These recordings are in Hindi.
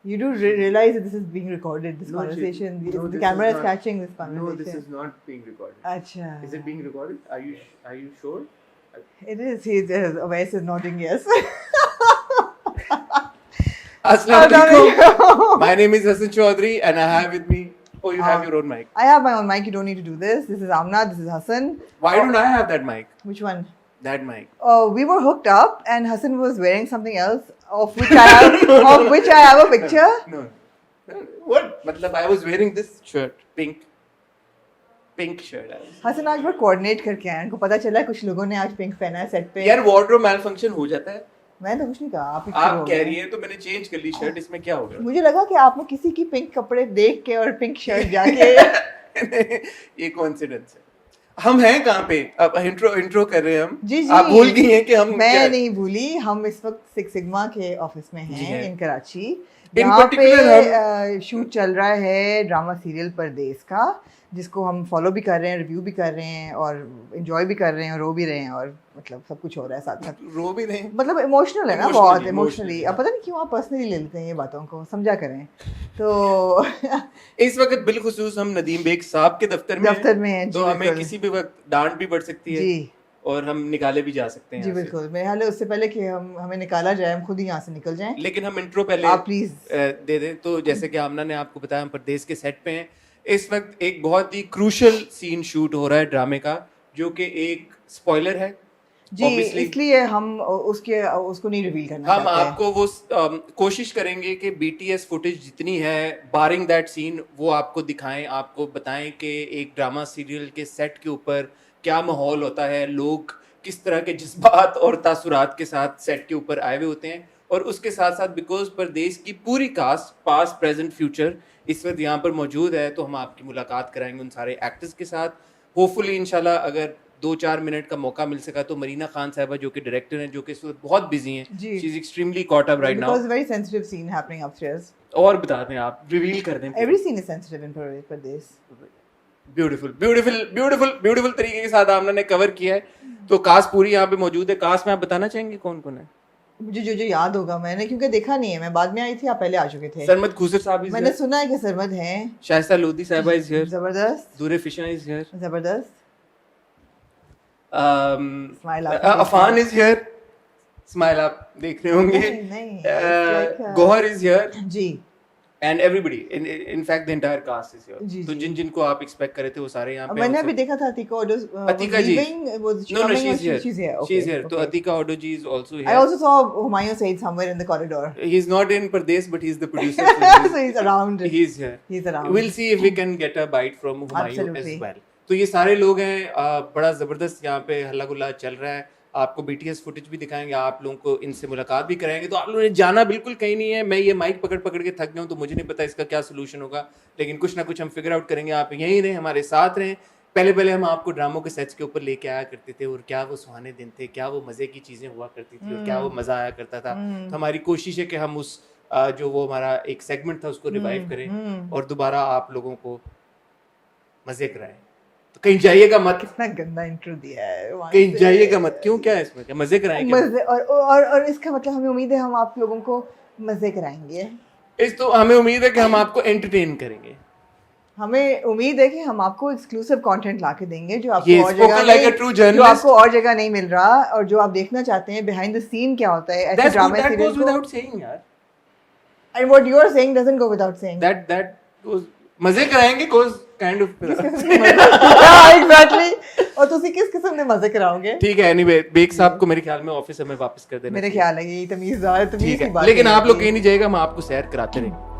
You do realize that this is being recorded, this conversation. The camera is catching this conversation. No, this is not being recorded. Acha. Is it being recorded? Are you sure? It is. Awais is nodding yes. Assalamu alaikum. My name is Hassan Chaudhary and I have with me. Oh, you have your own mic. I have my own mic. You don't need to do this. This is Amna. This is Hassan. Why don't I have that mic? Which one? That mic. We were hooked up, and Hassan was wearing something else, of which I have a picture. No. What? मतलब I was wearing this shirt, pink shirt. Hassan आज वो coordinate करके आया, उनको पता चला कुछ लोगों ने आज pink पहना है set पे. यार wardrobe malfunction हो जाता है. मैंने तो कुछ नहीं कहा. आप कह रही हैं तो मैंने चेंज कर ली शर्ट. इसमें क्या हो गया? मुझे लगा कि आपने किसी की पिंक कपड़े देख के और पिंक शर्ट जाके ये कोइंसिडेंस है. हम हैं कहाँ पे? अब इंट्रो कर रहे हैं हम. जी. आप भूल गई हैं कि हम मैं नहीं भूली. हम इस वक्त सिक्स सिग्मा के ऑफिस में हैं इन कराची. In यहाँ particular पे शूट चल रहा है ड्रामा सीरियल परदेस का, जिसको हम फॉलो भी कर रहे हैं, रिव्यू भी कर रहे हैं और एंजॉय भी कर रहे हैं और रो भी रहे हैं और मतलब सब कुछ हो रहा है साथ साथ. रो भी रहे हैं मतलब इमोशनल है ना, बहुत इमोशनली. अब पता नहीं क्यों आप पर्सनली ले लेते हैं ये बातों को, समझा करें. तो इस वक्त बिलखुसूस हम नदीम बेग साहब के दफ्तर में हैं. तो हमें किसी भी वक्त डांट भी पड़ सकती है जी, और हम निकाले भी जा सकते हैं जी. बिल्कुल. मेरे हाल है उससे पहले कि हमें निकाला जाए, हम खुद ही यहाँ से निकल जाएं. लेकिन हम इंट्रो पहले आप प्लीज दे दें. तो जैसे कि आमना ने आपको बताया, हम परदेस के सेट पे हैं. इस वक्त एक बहुत ही क्रूशल सीन शूट हो रहा है ड्रामे का, जो कि एक स्पॉइलर है जी. इसलिए हम उसको नहीं रिवील करना हम आपको वो कोशिश करेंगे कि BTS फुटेज जितनी है बारिंग दैट सीन वो आपको दिखाएं, आपको बताएं कि एक ड्रामा सीरियल के सेट के ऊपर क्या माहौल होता है, लोग किस तरह के जज्बात और तासुरात के साथ सेट के ऊपर आए हुए होते हैं. और उसके साथ साथ बिकॉज परदेस की पूरी कास्ट पास्ट प्रेजेंट फ्यूचर इस वक्त यहाँ पर मौजूद है, तो हम आपकी मुलाकात कराएंगे उन सारे एक्टर्स के साथ. होपफुली इंशाल्लाह अगर 2-4 मिनट का मौका मिल सका तो मरीना खान साहिबा जो कि डायरेक्टर हैं, जो कि इस वक्त बहुत बिजी हैं, she is extremely caught up right now because very sensitive scene happening upstairs. और बता दें, आप रिवील कर दें. Every scene is sensitive in Pardes. Beautiful तरीके के साथ आमना ने कवर किया है. तो कास्ट पूरी यहाँ पे मौजूद है. कास्ट में आप बताना चाहेंगे कौन कौन है? मुझे जो याद होगा, मैंने क्योंकि देखा नहीं है, मैं बाद में आई थी, आप पहले आ चुके थे. सरमद खुसर साहब, मैंने सुना है कि सरमद हैं. शाइस्ता लोधी साहिबा इज हियर. जबरदस्त. दूरे फिशा इज हियर. जबरदस्त. Affan is here. स्माइल आप देख रहे होंगे. नहीं. Gohar is here ji. And everybody, in fact, the entire cast is here. तो जिनको आप एक्सपेक्ट करे थे वो सारे यहाँ पे. मैंने अभी देखा था अतीका ओडो. अतीका जी. No, she's here. She's here. तो अतीका ओडो जी is also here. I also saw Humayun Saeed somewhere in the corridor. He's not in Pardes, but he's the producer. So he's around. He's here. He's around. We'll see if we can get a bite from Humayun as well. तो ये सारे लोग हैं. बड़ा जबरदस्त यहाँ पे हल्ला गुल्ला चल रहा है. आपको BTS फुटेज भी दिखाएंगे, आप लोगों को इनसे मुलाकात भी कराएंगे. तो आप लोगों ने जाना बिल्कुल कहीं नहीं है. मैं ये माइक पकड़ के थक गया हूँ, तो मुझे नहीं पता इसका क्या सोल्यूशन होगा, लेकिन कुछ ना कुछ हम फिगर आउट करेंगे. आप यहीं रहें, हमारे साथ रहें. पहले हम आपको ड्रामों के सेट्स के ऊपर लेके आया करते थे, और क्या वो सुहाने दिन थे, क्या वो मज़े की चीज़ें हुआ करती थी, और क्या वो मज़ा आया करता था. तो हमारी कोशिश है कि हम उस जो वो हमारा एक सेगमेंट था उसको रिवाइव करें और दोबारा आप लोगों को मज़े कराएं. तो कहीं जाइएगा मत. कितना गंदा इंट्रो दिया है. कहीं जाइएगा मत. क्यों, क्या है इसमें, क्या मजे कराएंगे? मजे और इसका मतलब हमें उम्मीद है हम आप लोगों को मजे कराएंगे. तो हमें उम्मीद है कि हम आपको एंटरटेन करेंगे. हमें उम्मीद है कि हम आपको एक्सक्लूसिव कंटेंट ला के देंगे जो आपको और जगह नहीं मिल रहा, और जो आप देखना चाहते हैं बिहाइंड द सीन क्या होता है ऐसे ड्रामा सीरीज को. And what you are saying doesn't go without saying. That मजे कराएंगे कोज काइंड ऑफ. एग्जैक्टली. और तुसी किस किस्म के मजे कराओगे? ठीक है. एनीवे, बेग साहब को मेरे ख्याल में ऑफिस हमें वापस कर देना. मेरे ख्याल है यही तमीज़ की बात. लेकिन आप लोग कहीं नहीं जाएगा, हम आपको सैर कराते रहेंगे.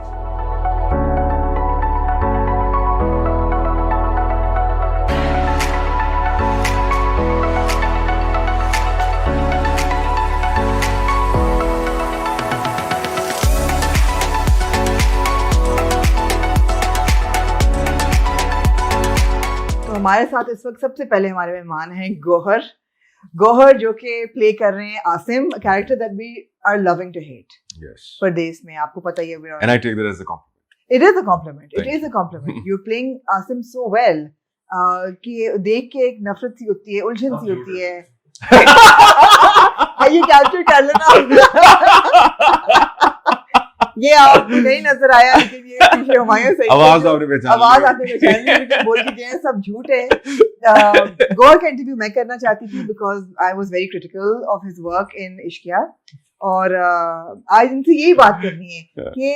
हमारे साथ इस वक्त सबसे पहले हमारे मेहमान हैं गौहर जो कि प्ले कर रहे हैं Asim, character that we are loving to hate. Pardes में आपको पता ही है. And I take that as a compliment. It is a compliment. It is a compliment. You're playing Asim so well कि देख के एक नफरत सी होती है, उलझन सी होती है. ये कैप्चर कर लेना. ये आपको नहीं नजर आया, लेकिन ये पीछे हुमायूं सईद आवाज आपने पहचान ली, लेकिन बोल के गए सब झूठ है। गौहर का इंटरव्यू मैं करना चाहती थी because I was very critical of his work in Ishqiya, और आज इनसे यही बात करनी है कि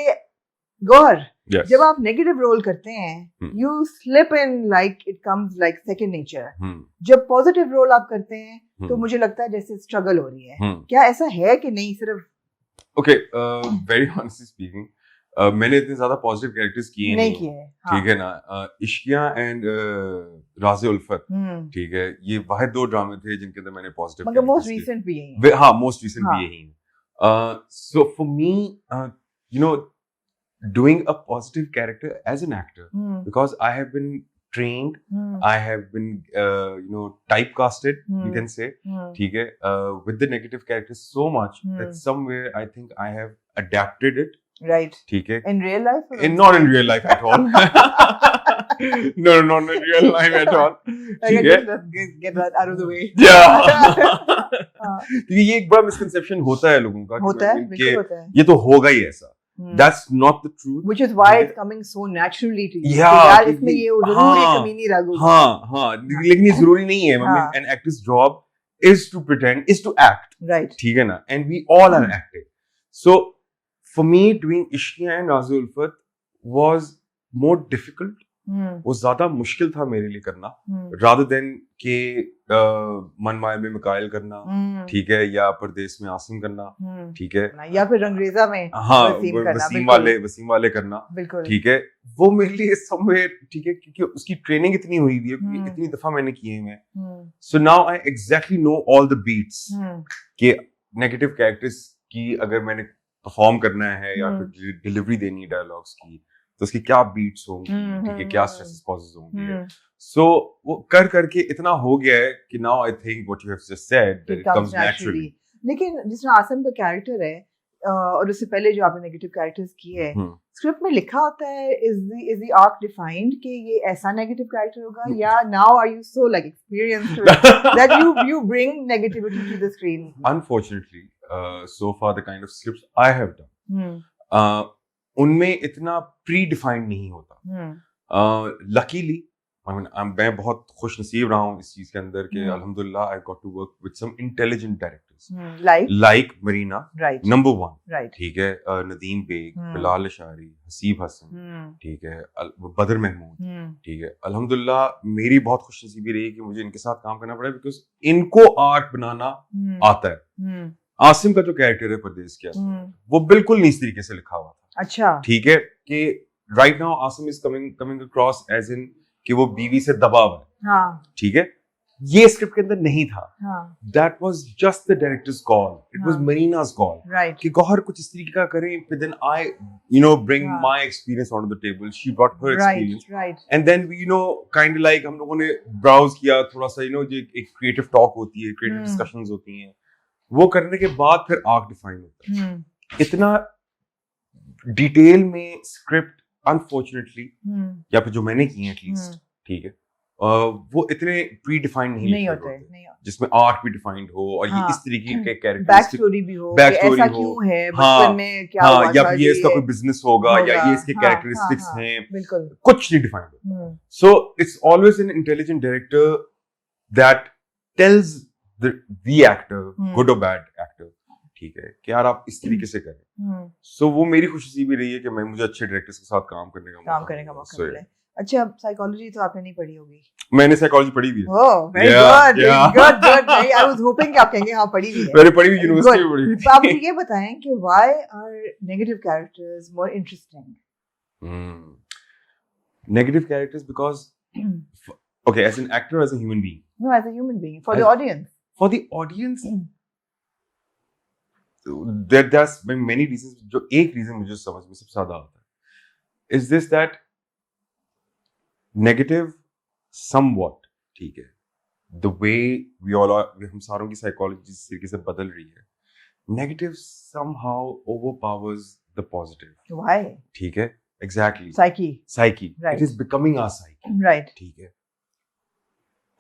गौहर, जब आप नेगेटिव रोल करते हैं you slip in like it comes like second nature, जब पॉजिटिव रोल आप करते हैं तो मुझे लगता है जैसे स्ट्रगल हो रही है, क्या ऐसा है कि नहीं सिर्फ? ओके, वेरी ऑनेस्टली स्पीकिंग, मैंने इतने ज्यादा पॉजिटिव कैरेक्टर्स किए नहीं किए, ठीक है ना। इश्किया एंड राज़े उल्फत, ठीक है, ये वाहिद 2 ड्रामे थे जिनके अंदर मैंने पॉजिटिव, मगर मोस्ट रीसेंट भी यही है। हाँ, मोस्ट रीसेंट भी यही है। So for me, you know, doing a positive character as an actor, because I have been trained, I have been typecasted, you can say, ठीक है, with the negative characters so much that somewhere I think I have adapted it, right? ठीक है, in real life, not in real life at all. No, not in real life at all. ठीक है, get that out of the way. क्योंकि ये एक बड़ा मिसकंसेप्शन होता है लोगों का, होता है, बिल्कुल होता है, ये तो होगा ही ऐसा। That's not the truth. Which is why it's coming so naturally to you. Yeah, यार इसमें ये जरूर एक कमीनी रग होगी। हाँ, लेकिन ये जरूरी नहीं है। An actor's job is to pretend, is to act. Right. ठीक है ना? And we all are acting. So for me, doing Ishqiya and Raज़े Ulfat was more difficult. वो ज्यादा मुश्किल था मेरे लिए करना, rather than के मन माया में मिकाइल करना, ठीक है, या परदेस में आसिम करना, ठीक है, या फिर रंगरेजा में वसीम वाले करना, ठीक है, वो मेरे लिए समवेयर, ठीक है, क्योंकि उसकी ट्रेनिंग इतनी हुई हुई है, इतनी दफा मैंने किए हैं। So now I exactly know all the beats कि नेगेटिव कैरेक्टर्स की अगर मैंने परफॉर्म करना है या फिर डिलीवरी देनी है डायलॉग्स की, तो उसकी क्या बीट्स होंगी, ठीक है, क्या स्ट्रेसेस पॉजेस होंगी। सो वो कर करके इतना हो गया है कि now I think what you have just said that it comes naturally. लेकिन जिसमें आसिम का कैरेक्टर है और उससे पहले जो आपने नेगेटिव कैरेक्टर्स किए हैं, स्क्रिप्ट में लिखा होता है इज द आर्क डिफाइंड कि ये ऐसा नेगेटिव कैरेक्टर होगा, या now are you so like experienced that you bring negativity to the screen? Unfortunately so far the kind of scripts I have done, उनमें इतना प्री डिफाइंड नहीं होता। लकीली मैं बहुत खुश नसीब रहा हूँ इस चीज के अंदर कि अल्हम्दुलिल्लाह I got to work with some intelligent directors like Marina, number 1, ठीक है, नदीम बेग, बिलाल अशारी, हसीब हसन, ठीक है, बदर महमूद, ठीक है। अल्हम्दुलिल्लाह मेरी बहुत खुश नसीबी रही कि मुझे इनके साथ काम करना पड़ा, बिकॉज इनको आर्ट बनाना आता है। आसिम का जो कैरेक्टर है परदेस के, वो बिल्कुल नहीं इस तरीके से लिखा हुआ था। अच्छा, ठीक है, कि right now Asim is coming across as in कि वो बीवी से दबा हुआ है, हाँ, ठीक है, ये स्क्रिप्ट के अंदर नहीं था। That was just the director's call, it was Marina's call, right, कि गौहर कुछ इस तरीके का करें, फिर then I bring my experience on the table, she brought her experience, and then we kind of like हम लोगों ने ब्राउज किया थोड़ा सा, जो एक क्रिएटिव टॉक होती है, क्रिएटिव डिस्कशंस होती हैं, वो करने के बाद फिर आर्क डिफाइन होता है। इतना डिटेल में स्क्रिप्ट अनफॉर्चुनेटली, या फिर जो मैंने की है एटलीस्ट, ठीक है, वो इतने प्री डिफाइंड नहीं होते, जिसमें आर्क भी डिफाइंड हो और ये इस तरीके के कैरेक्टर, बैक स्टोरी भी हो, ऐसा क्यों है, बचपन में क्या हुआ था, या ये इसका कोई बिजनेस होगा, या ये इसके कैरेक्टरिस्टिक्स हैं, कुछ नहीं defined. So it's always an intelligent director that tells the actor, good or bad actor, ठीक है, कि यार आप इस तरीके से करें। सो वो मेरी खुशी भी रही है कि मुझे अच्छे डायरेक्टर्स के साथ काम करने का मौका मिला। अच्छा, साइकोलॉजी तो आपने नहीं पढ़ी होगी? मैंने साइकोलॉजी पढ़ी भी है। Oh, very good. I was hoping कि आप कहेंगे हाँ पढ़ी भी है। मैंने पढ़ी भी, यूनिवर्सिटी में पढ़ी भी। तो आप मुझे ये बताएं कि why are negative characters more interesting? Negative characters because okay, as an actor, as a human being. No, as a human being, for the audience. For the audience, there's many reasons. जो एक reason मुझे समझ में सबसे ज्यादा आता है is this that negative somewhat, ठीक है, the way we all are, हम सारों की psychology जिस तरीके से बदल रही है, negative somehow overpowers the positive. Why? ठीक है, exactly. Psyche. Right. It is becoming our psyche. Right. ठीक है,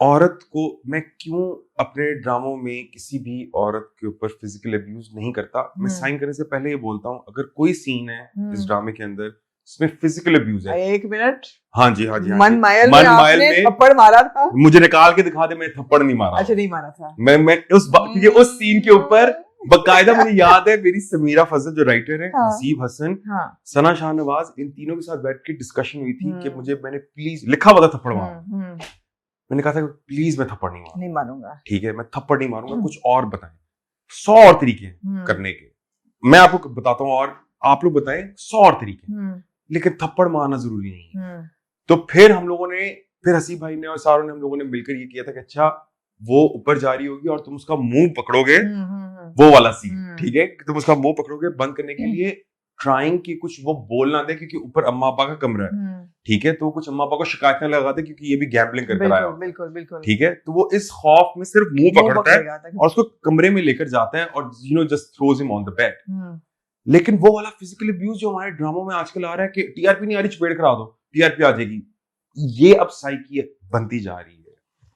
औरत को मैं क्यों अपने ड्रामों में किसी भी औरत के ऊपर फिजिकल अब्यूज नहीं करता। मैं साइन करने से पहले ये बोलता हूँ, अगर कोई सीन है इस ड्रामे के अंदर इसमें फिजिकल अब्यूज है, 1 मिनट, हाँ जी, हाँ जी, मन मायल में थप्पड़ मारा था, मुझे निकाल के दिखा दे, मैं थप्पड़ नहीं मारा। अच्छा, नहीं मारा था मैं क्योंकि उस सीन के ऊपर बकायदा मुझे याद है, मेरी समीरा फजल जो राइटर है, हसीब हसन, सना शाहनवाज, इन तीनों के साथ बैठ के डिस्कशन हुई थी कि मैंने प्लीज लिखा हुआ था थप्पड़ मारो, मैंने कहा था प्लीज मैं थप्पड़ नहीं मारूंगा, ठीक है, मैं थप्पड़ नहीं मारूंगा, कुछ और बताएं। 100 और तरीके हैं करने के, मैं आपको बताता हूँ और आप लोग बताएं 100 और तरीके, लेकिन थप्पड़ मारना जरूरी नहीं है। तो फिर हम लोगों ने, फिर हसीब भाई ने और सारों ने, हम लोगों ने मिलकर ये किया था कि अच्छा वो ऊपर जा रही होगी और तुम उसका मुंह पकड़ोगे, वो वाला सीन, ठीक है, तुम उसका मुंह पकड़ोगे बंद करने के लिए, ट्राइंग की कुछ वो बोल ना दे क्योंकि ऊपर अम्मा अब्बा का कमरा है, ठीक है, तो कुछ अम्मा अब्बा को शिकायत न लगाते क्योंकि ये भी गैम्बलिंग करके आया, बिल्कुल, ठीक है, तो वो इस खौफ में सिर्फ मुंह पकड़ता है और उसको कमरे में लेकर जाता है और just throws him on the bed. लेकिन वो वाला फिजिकल अब्यूज जो हमारे ड्रामों में आजकल आ रहा है कि टीआरपी नहीं आ रही, चपेड़ करा दो, टीआरपी आ जाएगी, ये अब साइकी बनती जा रही है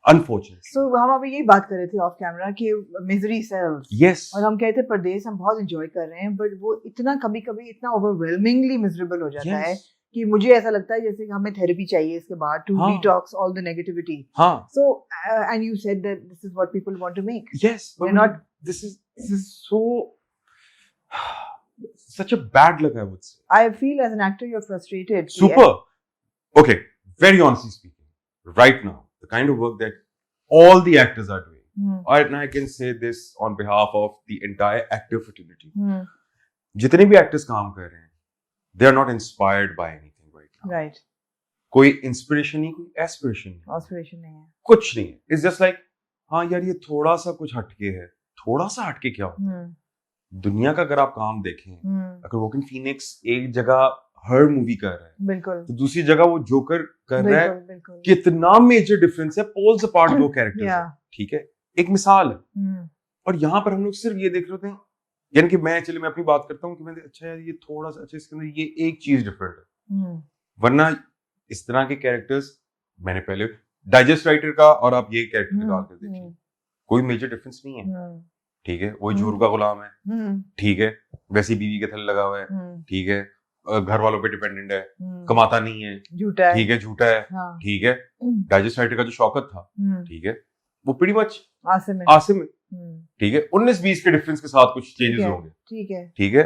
अनफॉर्चुनेटली। So, हम अभी यही बात कर रहे थे ऑफ कैमरा कि मिजरी सेल्स, yes, और हम कहते हैं परदेश हम बहुत एंजॉय कर रहे हैं, बट वो इतना कभी-कभी इतना ओवरवेलमिंगली मिजरेबल हो जाता है कि मुझे ऐसा लगता है जैसे हमें थेरेपी चाहिए इसके बाद to detox all the negativity. So and you said that this is what people want to make. Yes, but not this is so such a bad luck, I would say. I feel as an actor you're frustrated. Super. Okay, very honestly speaking, right now, the kind of work that all the actors are doing, and I can say this on behalf of the entire actor fraternity, जितने भी actors काम कर रहे हैं, they are not inspired by anything right now. Right. कोई inspiration नहीं, कोई aspiration नहीं. Aspiration नहीं है. कुछ नहीं है. It's just like, हाँ यार ये थोड़ा सा कुछ हटके है. थोड़ा सा हटके क्या होता है? दुनिया का अगर आप काम देखें, अगर वॉकिंग फीनिक्स एक जगह हर मूवी कर रहा है, बिल्कुल, तो दूसरी जगह वो जोकर कर रहा है, कितना मेजर डिफरेंस है, पोल्स अपार्ट दो कैरेक्टर्स, ठीक है, एक मिसाल है। और यहाँ पर हम लोग सिर्फ ये देख रहे होते हैं, यानी कि मैं अपनी बात करता हूँ कि मैंने अच्छा यार ये थोड़ा सा, अच्छा इसके अंदर ये एक चीज डिफरेंट है, वरना इस तरह के कैरेक्टर्स मैंने पहले डाइजेस्ट राइटर का और आप ये कैरेक्टर निकाल कर देखिए, कोई मेजर डिफरेंस नहीं है, ठीक है, वही झूर का गुलाम है, ठीक है, वैसी बीवी के थल्ले लगा हुआ है, ठीक है, घर वालों पे डिपेंडेंट है, कमाता नहीं है, झूठा है, ठीक है, झूठा है, ठीक है, डाइजेस्ट राइटर का जो शौकत था, ठीक है, वो प्रीटी मच आसिम है, ठीक है, 19-20 के डिफरेंस के साथ कुछ चेंजेस होंगे, ठीक है, ठीक है।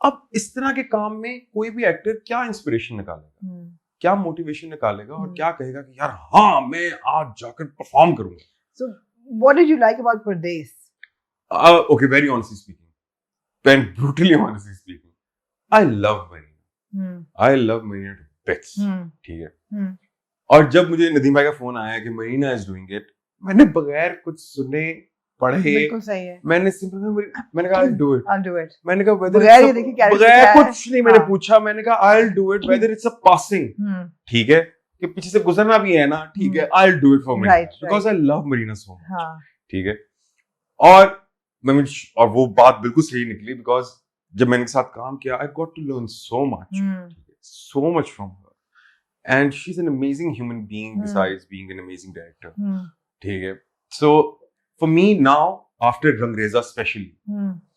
अब इस तरह के काम में कोई भी एक्टर क्या इंस्पिरेशन निकालेगा, क्या मोटिवेशन निकालेगा और क्या कहेगा कि यार हाँ मैं आज जाकर परफॉर्म करूंगा। So what did you like about Pardesh? Okay, very honestly speaking, and brutally honestly speaking, I love Marina. I love Marina to bits. ठीक है। और जब मुझे नदीम भाई का फोन आया कि मरीना इज डूइंग इट, मैंने बगैर कुछ सुने पढ़े, बिल्कुल सही है, मैंने सिंपल मैंने कहा I'll do it. मैंने कहा बगैर कुछ नहीं मैंने पूछा, मैंने कहा I'll do it whether it's a passing, ठीक है, कि पीछे से गुजरना भी है ना, ठीक है, I'll do it for Marina because I love Marina so much, ठीक है। और वो बात बिल्कुल सही निकली बिकॉज जब मैंने साथ काम किया I got to learn so much from her and she is an amazing human being besides being an amazing director, ठीक है। So for me now after Rangreza specially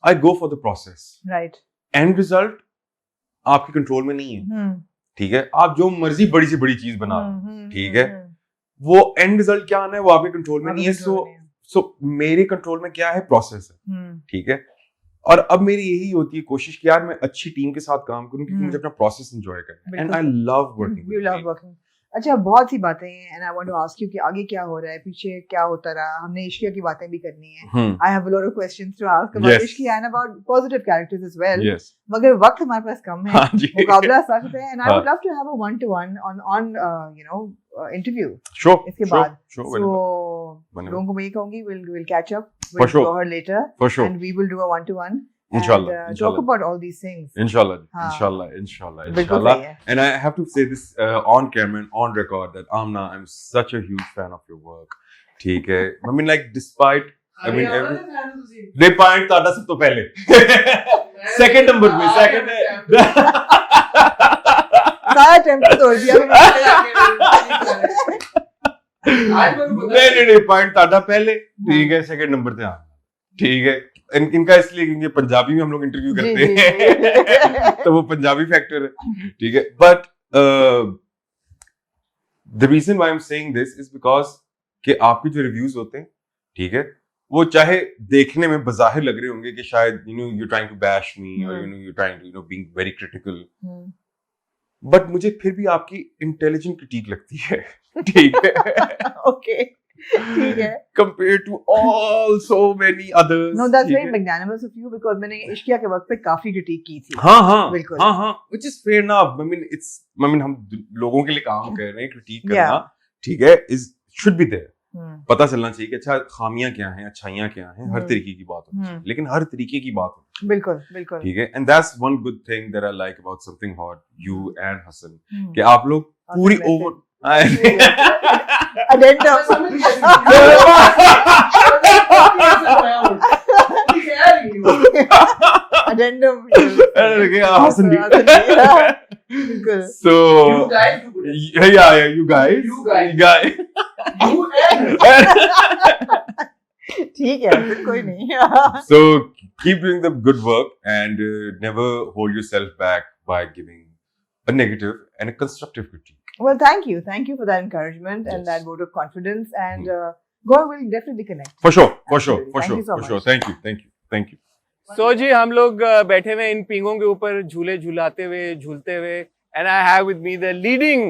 I go for the process, right, and result आपके कंट्रोल में नहीं है, ठीक है, आप जो मर्जी बड़ी से बड़ी चीज बना लो, ठीक है, वो एंड रिजल्ट क्या आना है वो आपके कंट्रोल में नहीं है। सो मेरे कंट्रोल में क्या है, प्रोसेस है, ठीक है। और अब मेरी यही होती है कोशिश कि यार मैं अच्छी टीम के साथ काम करूं क्योंकि मुझे अपना प्रोसेस एंजॉय करना है, and I love working. You love working. अच्छा, बहुत सी बातें हैं and I want to ask you कि आगे क्या हो रहा है, पीछे क्या होता रहा, हमने इश्किया की बातें भी करनी है, I have a lot of questions to ask about Ishqiya and about positive characters as well, मगर वक्त हमारे पास कम है, मुकाबला सख्त है, and I would love to have a 1-to-1 on you know interview इसके बाद। सो लोगों को मैं ये कहूंगी we'll catch up with her later and we will do a 1-to-1 inshallah, talk about all these things inshallah. And I have to say this on camera and on record that Amna, I'm such a huge fan of your work, ठीक है। I mean like despite they point ताड़ा सब तो पहले second number में second सारा टेम्पो तोड़ दिया नहीं पॉइंट ताड़ा पहले ठीक है, सेकंड नंबर पे आना ठीक है। इनका इसलिए क्योंकि पंजाबी में हम लोग इंटरव्यू करते हैं तो वो पंजाबी फैक्टर है ठीक है। But the reason why I am saying this is because कि आपके जो रिव्यूज होते हैं ठीक है, वो चाहे देखने में बज़ाहिर लग रहे होंगे कि शायद you trying to bash me और you trying to being very critical, but मुझे फिर भी आपकी इंटेलिजेंट क्रिटिक लगती है ठीक है। ओके ठीक है, compared to all so many others. No, that's very magnanimous of you because मैंने इश्किया के वक्त पे काफी क्रिटिक की थी। हाँ बिल्कुल which is fair enough. I mean हम लोगों के लिए काम कर रहे हैं, क्रिटिक करना ठीक है is should be there. पता चलना चाहिए कि अच्छा खामियां क्या हैं, अच्छाइयां क्या हैं, हर तरीके की बात होती है, लेकिन हर तरीके की बात होती है। बिल्कुल ठीक है। And that's one good thing that I like about Something Hot, you and Hassan, कि आप लोग पूरी ओवर So you guys ठीक है, फिर कोई नहीं। So keep doing the good work and never hold yourself back by giving a negative and a constructive critique. Well, thank you for that encouragement and that vote of confidence, and God will definitely connect. For sure. Thank you. So जी हम लोग बैठे हुए इन पिंगों के ऊपर झूले झूलाते हुए झूलते हुए, and I have with me the leading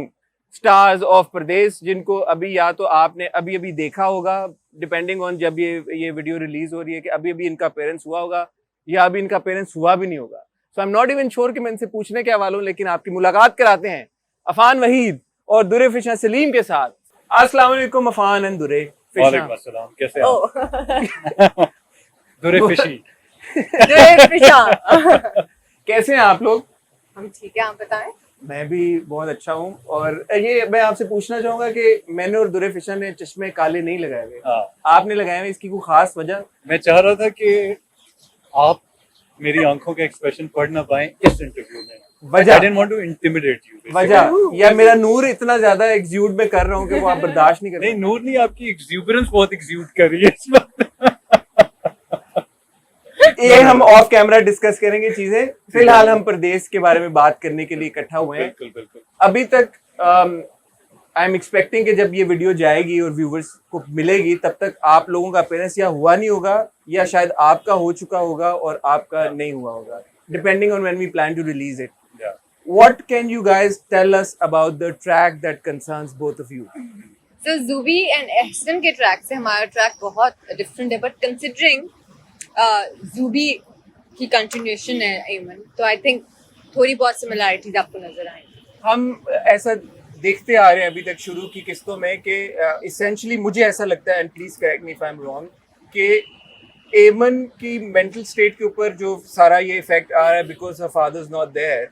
stars of प्रदेश, जिनको अभी या तो आपने अभी देखा होगा डिपेंडिंग ऑन जब ये वीडियो रिलीज हो रही है कि अभी इनका अपीयरेंस हुआ होगा या अभी इनका अपीयरेंस हुआ भी नहीं होगा। So I'm not even sure कि मैं इनसे पूछने क्या वाला हूँ, लेकिन आपकी मुलाकात कराते हैं अफान वहीद और दुरे फिशा सलीम के साथ। अस्सलाम वालेकुम अफान एंड दुरे फिशा। वालेकुम अस्सलाम, कैसे आप? दुरे फिशी कैसे हैं आप लोग? हम ठीक है, आप बताएं। मैं भी बहुत अच्छा हूँ। और ये मैं आपसे पूछना चाहूंगा कि मैंने और दुरे फिशा ने चश्मे काले नहीं लगाए हुए, आपने लगाए हुए, इसकी कोई खास वजह? मैं चाह रहा था कि आप मेरी आंखों के एक्सप्रेशन पढ़ ना पाए इस इंटरव्यू में। वजह? I didn't want to intimidate you. वजह या मेरा नूर इतना ज्यादा एक्सुड में कर रहा हूँ कि वो आप बर्दाश्त नहीं कर रहे? नहीं, नूर नहीं, आपकी एक्सुबरेंस बहुत एक्सुड कर रही है इस वक्त। ये हम ऑफ कैमरा डिस्कस करेंगे चीजें। फिलहाल हम प्रदेश के बारे में बात करने के लिए इकट्ठा हुए हैं। बिल्कुल। अभी तक आई एम एक्सपेक्टिंग कि जब ये वीडियो जाएगी और व्यूवर्स को मिलेगी तब तक आप लोगों का अपीयरेंस या हुआ नहीं होगा या शायद आपका हो चुका होगा और आपका नहीं हुआ होगा, depending on when we plan to release it. What can you guys tell us about the track that concerns both of you? So Zubi and Ehsan के ट्रैक से हमारा ट्रैक बहुत डिफरेंट है, बट कंसिडरिंग Zubi की कंटिन्यूएशन है एमन, तो आई थिंक थोड़ी बहुत सिमिलैरिटीज आपको नजर आएंगी। हम ऐसा देखते आ रहे हैं अभी तक शुरू की किस्तों में कि इसेंशली मुझे ऐसा लगता है, and please correct me if I am wrong, कि एमन की मेंटल स्टेट के ऊपर जो सारा ये इफेक्ट आ रहा है because her father is not there,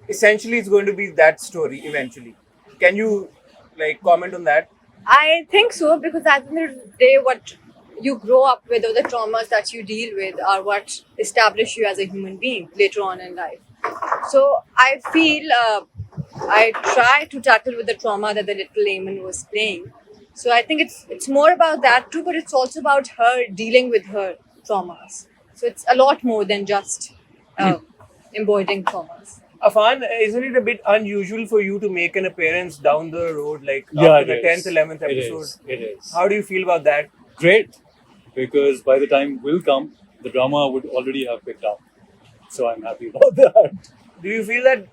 essentially it's going to be that story eventually. Can you like comment on that? I think so, because at the end of the day what you grow up with or the traumas that you deal with are what establish you as a human being later on in life. So I feel I try to tackle with the trauma that the little Eamon was playing. So I think it's more about that too, but it's also about her dealing with her traumas. So it's a lot more than just embodying traumas. Afan, isn't it a bit unusual for you to make an appearance down the road, like after the 10th, 11th episode? It is. How do you feel about that? Great, because by the time we'll come, the drama would already have picked up. So I'm happy about that. Do you feel that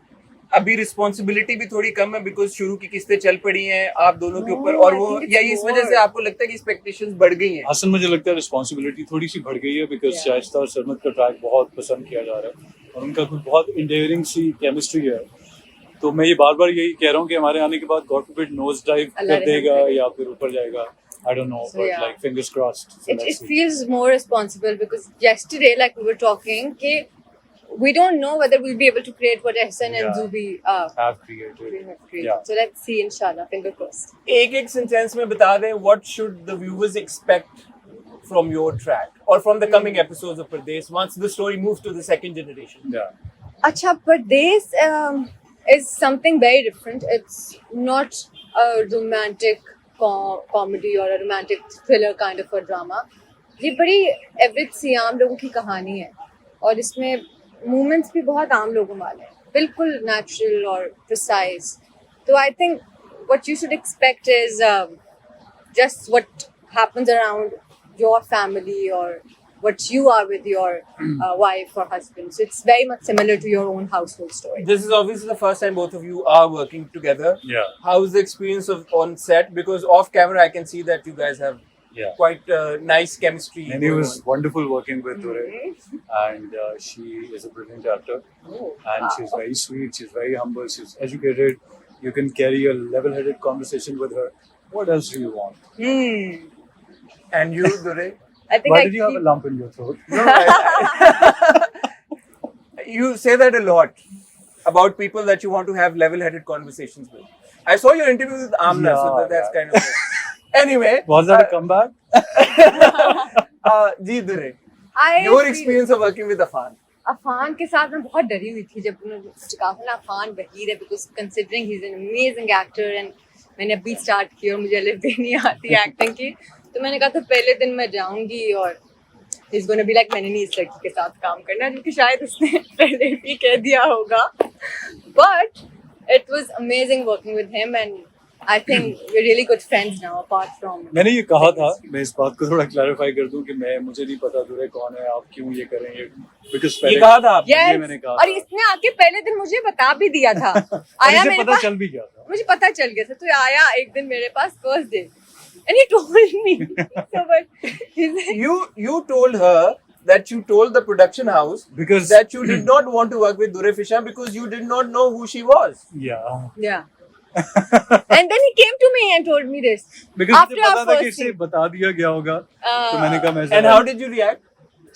अभी रिस्पॉन्सिबिलिटी भी थोड़ी कम है बिकॉज शुरू की किस्तें चल पड़ी हैं आप दोनों के ऊपर, और वो या इस वजह से आपको लगता है कि एक्सपेक्टेशंस बढ़ गई हैं? असल मुझे लगता है रिस्पॉन्सिबिलिटी थोड़ी सी बढ़ गई है, बिकॉज शाइस्ता और सरमत का ट्रैक बहुत पसंद किया जा रहा है और उनका कुछ बहुत इंडेयरिंग सी केमिस्ट्री है। तो मैं ये बार बार यही कह रहा हूँ कि हमारे आने के बाद गॉड फॉरबिड नोज डाइव कर देगा या फिर ऊपर जाएगा, I don't know, but like fingers crossed. So it feels more responsible because yesterday, like we were talking, we don't know whether we'll be able to create what Ehsan and Zubi have created. Yeah. So let's see, inshallah, finger crossed. एक sentence में बता दें, what should the viewers expect from your track or from the coming episodes of Pardes once the story moves to the second generation? Yeah. Acha, Pardes is something very different. It's not a romantic comedy or a romantic thriller kind of a drama. ये बड़ी एवरेज सी आम लोगों की कहानी है और इसमें मूवमेंट्स भी बहुत आम लोगों वाले हैं, बिल्कुल नेचुरल और प्रिसाइज. तो I think what you should expect is just what happens around your family or what you are with your wife or husband. So it's very much similar to your own household story. This is obviously the first time both of you are working together. Yeah. How is the experience of on set? Because off camera I can see that you guys have quite nice chemistry. And it was wonderful working with Dure. And she is a brilliant actor. And she's very sweet, she's very humble, she's educated. You can carry a level-headed conversation with her. What else do you want? And you, Dure? I think Why did you have a lump in your throat? No, you say that a lot about people that you want to have level-headed conversations with. I saw your interview with Amna, so that's kind of. Anyway, Was that a comeback? Ji Dure, I your feel- experience of working with Afan. Afan के साथ मैं बहुत डरी हुई थी जब उन्होंने कहा था ना अफान वहीद है, because considering he is an amazing actor and मैंने अभी स्टार्ट की और मुझे अलिफ भी नहीं आती एक्टिंग की, तो मैंने कहा था पहले दिन मैं जाऊंगी और इज गोना बी लाइक मैंने नहीं इस लड़की के साथ काम करना, जो कि शायद उसने पहले भी कह दिया होगा. But it was amazing working with him and I think we are really good friends now apart from. मैंने ये कहा था, मैं इस बात को थोड़ा क्लैरिफाई कर दूं कि मुझे नहीं पता दुरे कौन है, आप क्यों ये कर रहे हैं, बिकॉज़ ये कहा था आपने? ये मैंने कहा और इसने आके पहले दिन मुझे बता भी दिया था. आया मेरे पता पास, चल भी गया था. मुझे पता चल गया था, तो आया एक दिन मेरे पास first day and he told me. So but he said, You told her that you told the production house Because- that you did not want to work with Dure Fisher because you did not know who she was. Yeah. yeah. And then he came to me and told me this. Because After मुझे our पता था कि first इसे scene. बता दिया गया होगा, तो मैंने कहा मैं And how did you react?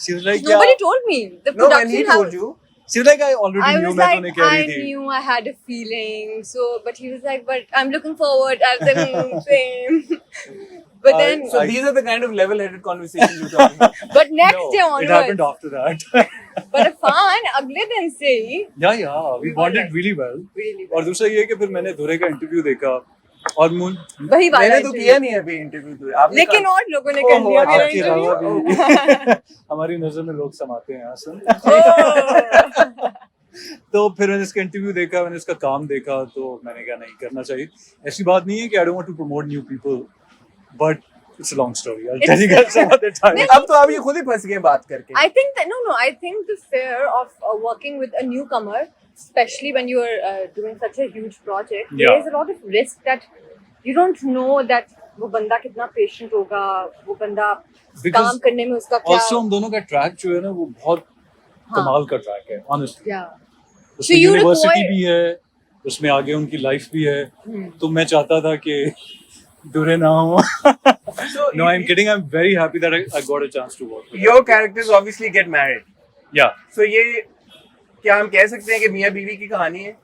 She was like, Nobody yeah. told me. The No, when he production house. told you. She was like, I already I knew, was मैं like, तूने कह I रही थी. knew, I had a feeling. So, but he was like, but I'm looking forward. I was like, same. But then, So these are the kind of level-headed conversations you're talking about. but next No, day it happened onwards. after that. But Afan, अगले दिन से ही yeah, we bonded really well. really और दूसरा ये कि फिर मैंने दुरे का इंटरव्यू देखा और वही वाला मैंने तो interview. किया नहीं अभी इंटरव्यू, आपने लेकिन कहा- और लोगों ने कर ओहो, लिया मेरा आपके अलावा इंटरव्यू. भी हमारी नजर में लोग समाते हैं यहाँ से. Oh. तो फिर मैंने इसका इंटरव्यू देखा, मैंने इसका काम देखा, तो मैंने कहा नहीं करना चाहिए. ऐसी बात नहीं है कि I don't want to promote new people, but it's a long story. I tell you guys some other time. अब तो आप ये खुद ही फंस गए बात करके. I think that I think the fear of working with a newcomer, especially when you are doing such a huge project, Yeah. there is a lot of risk that you don't know that वो बंदा कितना patient होगा, वो बंदा Because काम करने में उसका क्या. ऑल्सो हम दोनों का ट्रैक जो है ना वो बहुत कमाल का ट्रैक है ऑनेस्टली. Yeah. उसमें So you यूनिवर्सिटी require- भी है, उसमें आगे उनकी लाइफ भी है. तो मैं चाहता था कि दुरे ना हो. So No, I'm kidding. I'm very happy that I got a chance to work with your characters obviously get married. her. Yeah. So ये क्या हम कह सकते हैं कि मियाँ बीवी की कहानी है?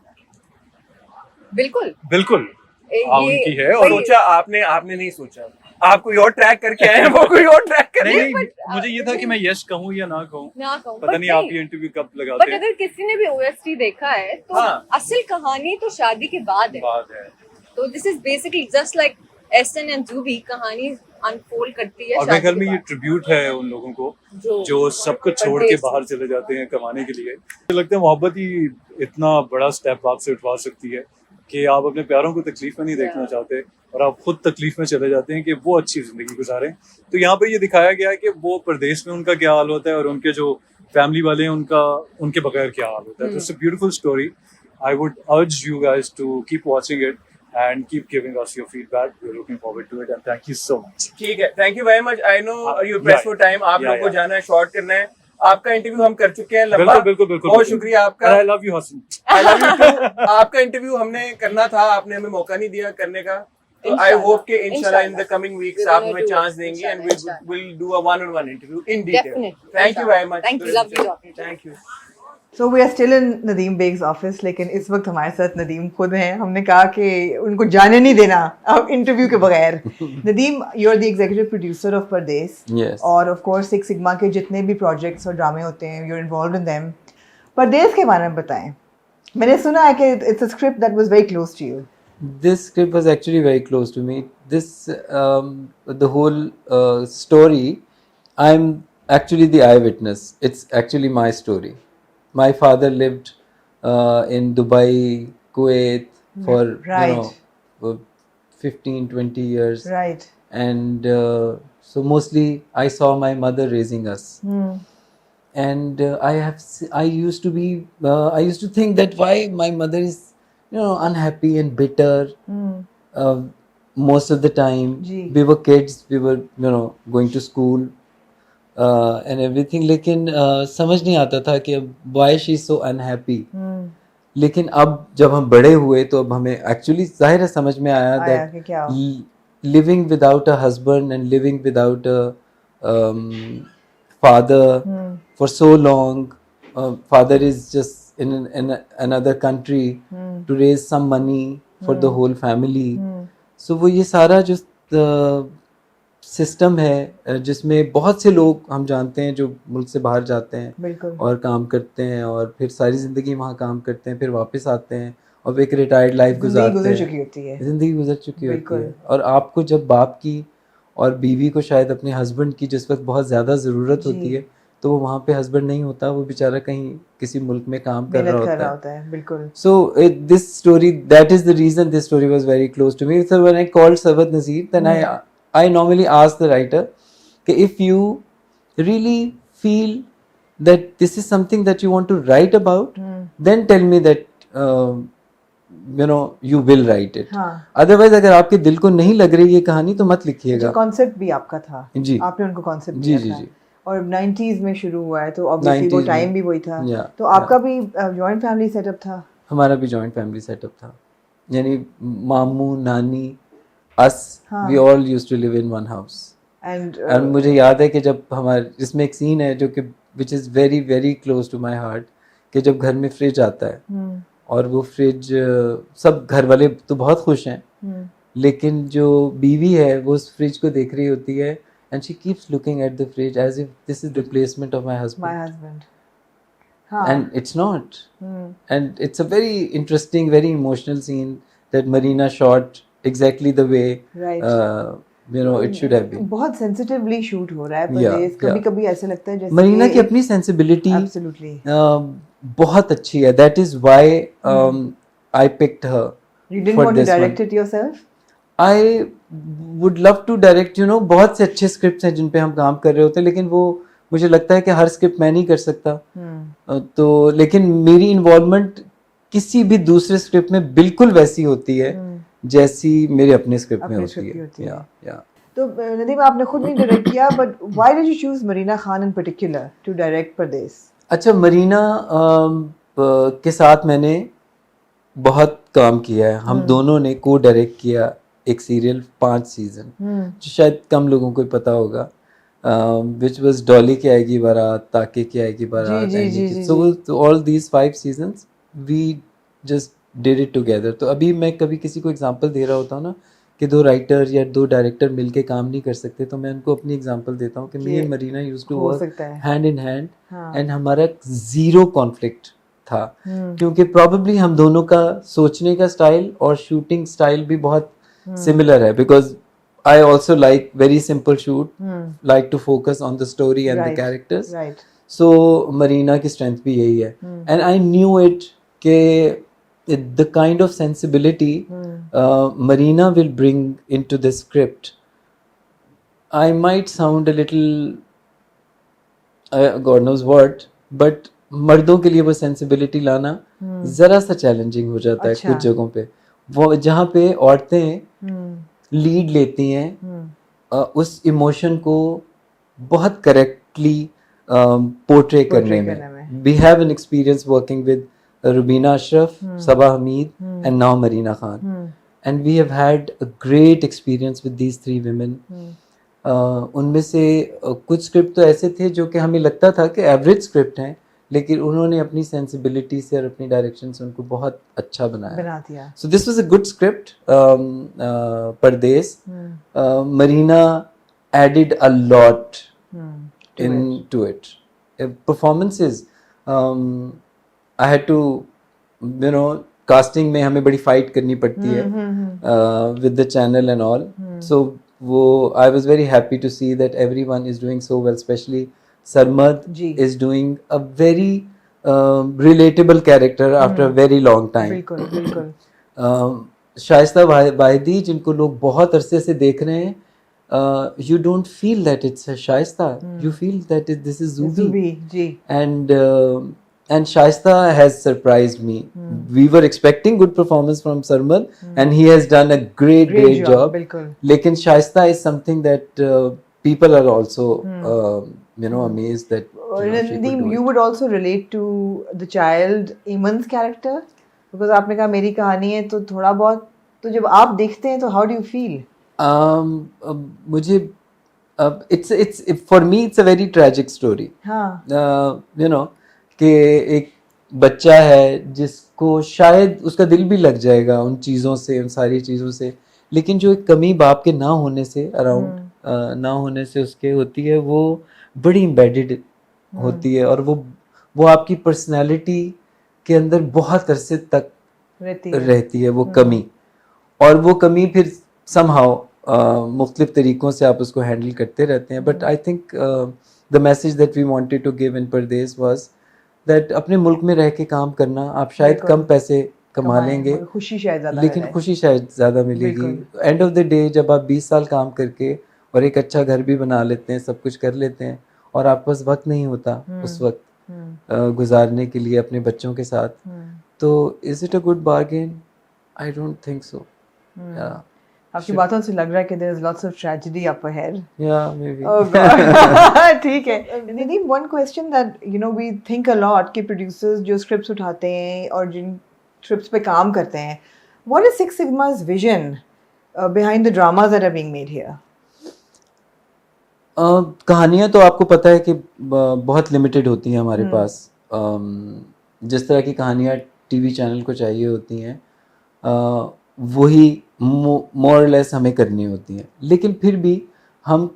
बिल्कुल. बिल्कुल. ये उनकी है और सोचा आपने नहीं सोचा, आप कोई और ट्रैक करके आए हैं, वो कोई और ट्रैक कर रहे हैं. नहीं, मुझे ये था कि मैं यस कहूँ या ना कहूँ. ना कहूँ. पता but नहीं आप ये इंटरव्यू कब बट लगाते हैं. अगर किसी ने भी OST देखा है तो हाँ. असल कहानी तो शादी के बाद है. बात है. तो this is basically just like Ahsan and Zubi कहानी अनफोल्ड करती है और मेरे शादी ख्याल के में ये बाद. ट्रिब्यूट है उन लोगों को जो जो सब कुछ छोड़ के परदेश बाहर चले जाते हैं कमाने के लिए. मुझे लगता है मोहब्बत ही इतना बड़ा स्टेप आपसे उठवा सकती है कि आप अपने प्यारों को तकलीफ में नहीं देखना चाहते और आप खुद तकलीफ में चले जाते हैं कि वो अच्छी जिंदगी गुजारें. तो यहाँ पे ये दिखाया गया है कि वो प्रदेश में उनका क्या हाल होता है और उनके जो फैमिली वाले हैं उनके बगैर क्या हाल होता है. तो it's a beautiful story. I would urge you guys to keep watching it and keep giving us your feedback. We're looking forward to it and thank you so much. ठीक है, thank you very much. I know you press for time, आप लोगों को जाना है, शॉर्ट करना है. आपका इंटरव्यू हम कर चुके हैं लंबा. बिल्कुल. बहुत शुक्रिया आपका. I love you, Hassan. I love you too. आपका इंटरव्यू हमने करना था, आपने हमें मौका नहीं दिया करने का. तो आई होप कि इंशाल्लाह इन द कमिंग वीक्स आप हमें चांस देंगे and we will do a one on one interview in detail. Definitely. Thank you very much. Thank you. Lovely talking to you. Thank you. So we are still in Nadeem Beg's office, लेकिन इस वक्त हमारे साथ नदीम खुद हैं. हमने कहा कि उनको जाने नहीं देना अब इंटरव्यू के बगैर. Nadeem, you are the executive producer of Pardes. Yes. और ऑफ कोर्स सिक्स सिग्मा के जितने भी प्रोजेक्ट्स और ड्रामे होते हैं, you are involved in them. Pardes के बारे में बताएं. मैंने सुना है कि it's a script that was very close to you. This script was actually very close to me. This the whole story, I'm actually the eyewitness. It's actually my story. My father lived in Dubai, Kuwait for Right. 15-20 years, Right. and so mostly I saw my mother raising us. And I used to think that why my mother is unhappy and bitter most of the time. जी. We were kids, we were going to school and everything, लेकिन समझ नहीं आता था कि अब why she is so unhappy. लेकिन अब जब हम बड़े हुए तो अब हमें एक्चुअली जाहिर है समझ में आया कि क्या that living without a husband and living without a father for so long, father is just in another country to raise some money for the whole family. So वो ये सारा जो सिस्टम है जिसमें बहुत से लोग हम जानते हैं जो मुल्क से बाहर जाते हैं और काम करते हैं और फिर सारी ज़िंदगी वहाँ काम करते हैं, फिर वापस आते हैं और एक रिटायर्ड लाइफ गुजारते हैं, ज़िंदगी गुजर चुकी होती है। और आपको जब बाप की और बीवी को शायद अपने हस्बैंड की जिस वक्त बहुत ज़्यादा ज़रूरत होती है तो वो वहाँ पे हस्बैंड नहीं होता, वो बेचारा कहीं किसी मुल्क में काम कर रहा होता है। बिल्कुल। So this story, that is the reason this story was very close to me. So when I called Sarwat Nazeer, then I normally ask the writer, if you really feel that this is something that you want to write about, then tell me that you will write it. Otherwise अगर आपके दिल को नहीं लग रही ये कहानी तो मत लिखिएगा। कॉन्सेप्ट भी आपका था जी, आपने उनको कॉन्सेप्ट दिया था। जी और 90s में शुरू हुआ है तो ऑब्वियसली वो टाइम भी वही था। तो आपका भी जॉइंट फैमिली सेटअप था? हमारा भी जॉइंट फैमिली सेटअप था, यानी मामू नानी us we all used to live in one house and मुझे याद है कि जब हमारे इसमें एक सीन है जो कि which is very very close to my heart कि जब घर में फ्रिज आता है और वो फ्रिज सब घर वाले तो बहुत खुश हैं लेकिन जो बीवी है वो उस फ्रिज को देख रही होती है and she keeps looking at the fridge as if this is replacement of my husband. And it's not. And it's a very interesting, very emotional scene that Marina shot exactly the way it should have been. बहुत sensitively shoot हो रहा है परदेस, कभी-कभी ऐसा लगता है जैसे मरीना की अपनी sensibility बहुत अच्छी है. That is why I picked her. You didn't want to direct it yourself? I would love to direct, बहुत से अच्छे स्क्रिप्ट्स हैं जिन पे हम काम कर रहे होते हैं लेकिन वो मुझे लगता है कि हर स्क्रिप्ट मैं नहीं कर सकता। तो लेकिन मेरी इन्वॉल्वमेंट किसी भी दूसरे स्क्रिप्ट में बिल्कुल वैसी होती है जैसी मेरे अपने स्क्रिप्ट में होती है। तो नदीम आपने खुद नहीं डायरेक्ट किया, but why did you choose Marina Khan in particular to direct Pardes? अच्छा, मरीना के साथ मैंने बहुत काम किया है। हम दोनों ने को डायरेक्ट किया एक सीरियल 5 सीजन जो शायद कम लोगों को पता होगा, which was डॉली की आएगी बारात, ताके की आएगी बारात। So all these 5 seasons we just did it together। तो अभी मैं कभी किसी को एग्जांपल दे रहा होता हूँ ना कि 2 राइटर या 2 डायरेक्टर मिलके काम नहीं कर सकते, तो मैं उनको अपनी एग्जांपल देता हूँ कि me and Marina used to work hand in hand and हमारा 0 कॉन्फ्लिक्ट था क्योंकि प्रॉबेबली हम दोनों का सोचने का स्टाइल और शूटिंग स्टाइल भी बहुत सिमिलर है, because I also like very simple shoot, like to focus on the story and the characters. Right. So Marina की strength भी यही है, and I knew it कि the kind of sensibility Marina will bring into the script. I might sound a little God knows what, but मर्दों के लिए वो sensibility लाना जरा सा challenging हो जाता है कुछ जगहों पे, वो जहाँ पे औरतें लीड लेती हैं उस इमोशन को बहुत करेक्टली पोर्ट्रे करने में। We have an experience working with Rubina Ashraf, Saba Hameed and now Marina Khan, and we have had a great experience with these 3 women। उनमें से कुछ स्क्रिप्ट तो ऐसे थे जो कि हमें लगता था कि एवरेज स्क्रिप्ट हैं, लेकिन उन्होंने अपनी सेंसिबिलिटी से और अपनी डायरेक्शन से उनको बहुत अच्छा बना दिया। So this was a good script, Pardes. Marina added a lot into it. Performances, I had to casting में हमें बड़ी फाइट करनी पड़ती है with the channel and all. So वो I was very happy to see that everyone is doing so well, specially Sarmad is doing a very relatable character after a very long time. बिल्कुल बिल्कुल. शाइस्ता वाहिदी जिनको लोग बहुत अरसे से देख रहे हैं, you don't feel that it's a Shaista. You feel that this is Zubi. Ji. And Shaista has surprised me. We were expecting good performance from Sarmad, and he has done a great job. बिल्कुल. लेकिन Shaista is something that people are also amazed that Nadeem, you would also relate to the child Iman's character, because आपने कहा मेरी कहानी है, तो थोड़ा बहुत तो जब आप देखते हैं तो how do you feel? मुझे it's for me it's a very tragic story. हाँ. कि एक बच्चा है जिसको शायद उसका दिल भी लग जाएगा उन चीज़ों से, उन सारी चीज़ों से, लेकिन जो एक कमी बाप के ना होने से अराउंड ना होने से उसके होती है, वो बड़ी एम्बेडेड होती है, और वो आपकी पर्सनालिटी के अंदर बहुत अरसे तक रहती है वो कमी, और वो कमी फिर समहाउ मुख्तलिफ तरीक़ों से आप उसको हैंडल करते रहते हैं. But I think the message that we wanted to give in Pardes was that अपने मुल्क में रह के काम करना, आप शायद कम पैसे कमा लेंगे, खुशी शायद ज़्यादा, लेकिन खुशी शायद ज़्यादा मिलेगी. एंड ऑफ द डे जब आप 20 साल काम करके और एक अच्छा घर भी बना लेते हैं, सब कुछ कर लेते हैं, और आप पास वक्त नहीं होता उस वक्त गुजारने के लिए अपने बच्चों के साथ, तो is it a good bargain? I don't think so. आपकी बातों से लग रहा है कि there is lots of tragedy up ahead. Yeah, maybe. Oh God. ठीक है. Nadeem, one question that we think a lot कि producers जो scripts उठाते हैं और जिन scripts पे काम करते हैं, what is Six Sigma's vision behind the dramas that are being made here? कहानियाँ तो आपको पता है कि बहुत लिमिटेड होती हैं हमारे पास. जिस तरह की कहानियाँ टीवी चैनल को चाहिए होती हैं, वही मोर लेस हमें करनी होती हैं, लेकिन फिर भी हम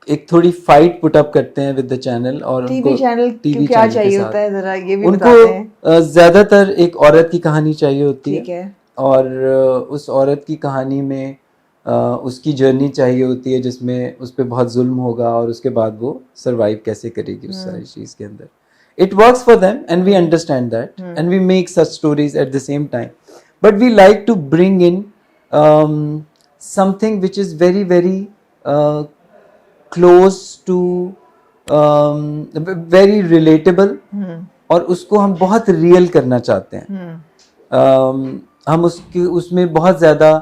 एक थोड़ी फाइट पुट अप करते हैं विद द चैनल, और टीवी चैनल क्या चाहिए होता है, जरा ये भी उनको ज़्यादातर एक औरत की कहानी चाहिए होती है. ठीक है. और उस औरत की कहानी में उसकी जर्नी चाहिए होती है, जिसमें उस पर बहुत जुल्म होगा, और उसके बाद वो सर्वाइव कैसे करेगी उस सारी चीज़ के अंदर. It works for them and we understand that, and we make such stories at the same time. But we like to bring in something which is very, very close to very relatable, और उसको हम बहुत रियल करना चाहते हैं. हम उसमें बहुत ज़्यादा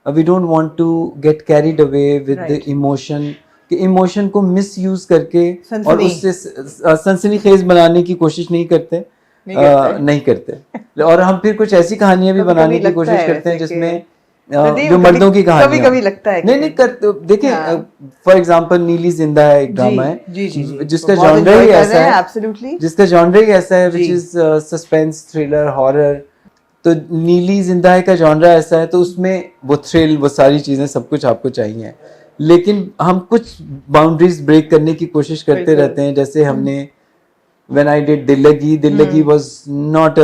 we don't want to get carried away with the emotion, कि इमोशन को मिस यूज करके और उससे सनसनीखेज बनाने की कोशिश नहीं करते. और हम फिर कुछ ऐसी कहानियां भी बनाने की कोशिश करते हैं जिसमें जो मर्दों की कहानी कभी लगता है नहीं करते. देखिए फॉर एग्जांपल नीली जिंदा है, एक ड्रामा है जिसका जॉनर ही ऐसा है, which is suspense, thriller, horror. तो नीली जिंदा है का जॉनर ऐसा है, तो उसमें वो थ्रिल, वो सारी चीजें सब कुछ आपको चाहिए, लेकिन हम कुछ बाउंड्रीज ब्रेक करने की कोशिश करते रहते हैं. जैसे हमने व्हेन आई डिड दिल लगी वाज नॉट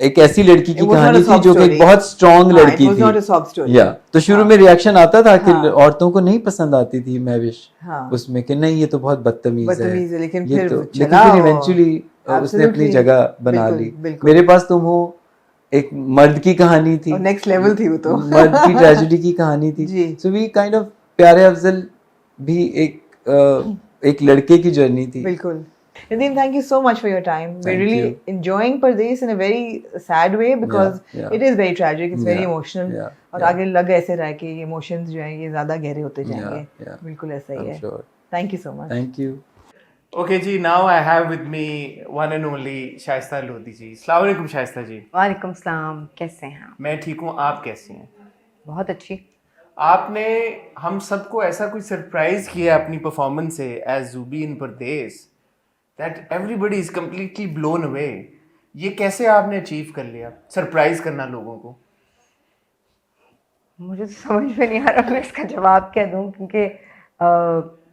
एक ऐसी लड़की की कहानी थी जो कि एक बहुत स्ट्रॉन्ग लड़की थी. या तो शुरू में रिएक्शन आता था कि औरतों को नहीं पसंद आती थी मैविश उसमें, कि नहीं ये तो बहुत बदतमीज है, लेकिन फिर इवेंचुअली उसने अपनी जगह बना ली. मेरे पास तुम हो एक मर्द की कहानी थी, नेक्स्ट लेवल थी वो तो, मर्द की ट्रेजेडी की कहानी थी. सो वी काइंड ऑफ प्यारे अफजल भी एक लड़के की जर्नी थी. बिल्कुल. Nadeem, thank you so much for your time. We're really enjoying Pardees in a very sad way because it is very tragic, it's very emotional. और आगे लग ऐसे रहा है कि emotions जो हैं ये ज़्यादा गहरे होते जाएंगे. बिल्कुल ऐसा ही है. Thank you so much. Thank you. Okay ji, now I have with me one and only Shaista Lodhi जी. अस्सलाम वालेकुम शाइस्ता जी. वालेकुम सलाम. कैसे हैं आप? मैं ठीक हूँ, आप कैसी हैं? बहुत अच्छी. आपने हम सबको ऐसा कुछ सरप्राइज किया अपनी परफॉर्मेंस से as ज़ूबी in Pradesh that everybody is completely blown away. ये कैसे आपने अचीव कर लिया, सरप्राइज करना लोगों को? मुझे तो समझ में नहीं आ रहा मैं इसका जवाब क्या दूं, क्योंकि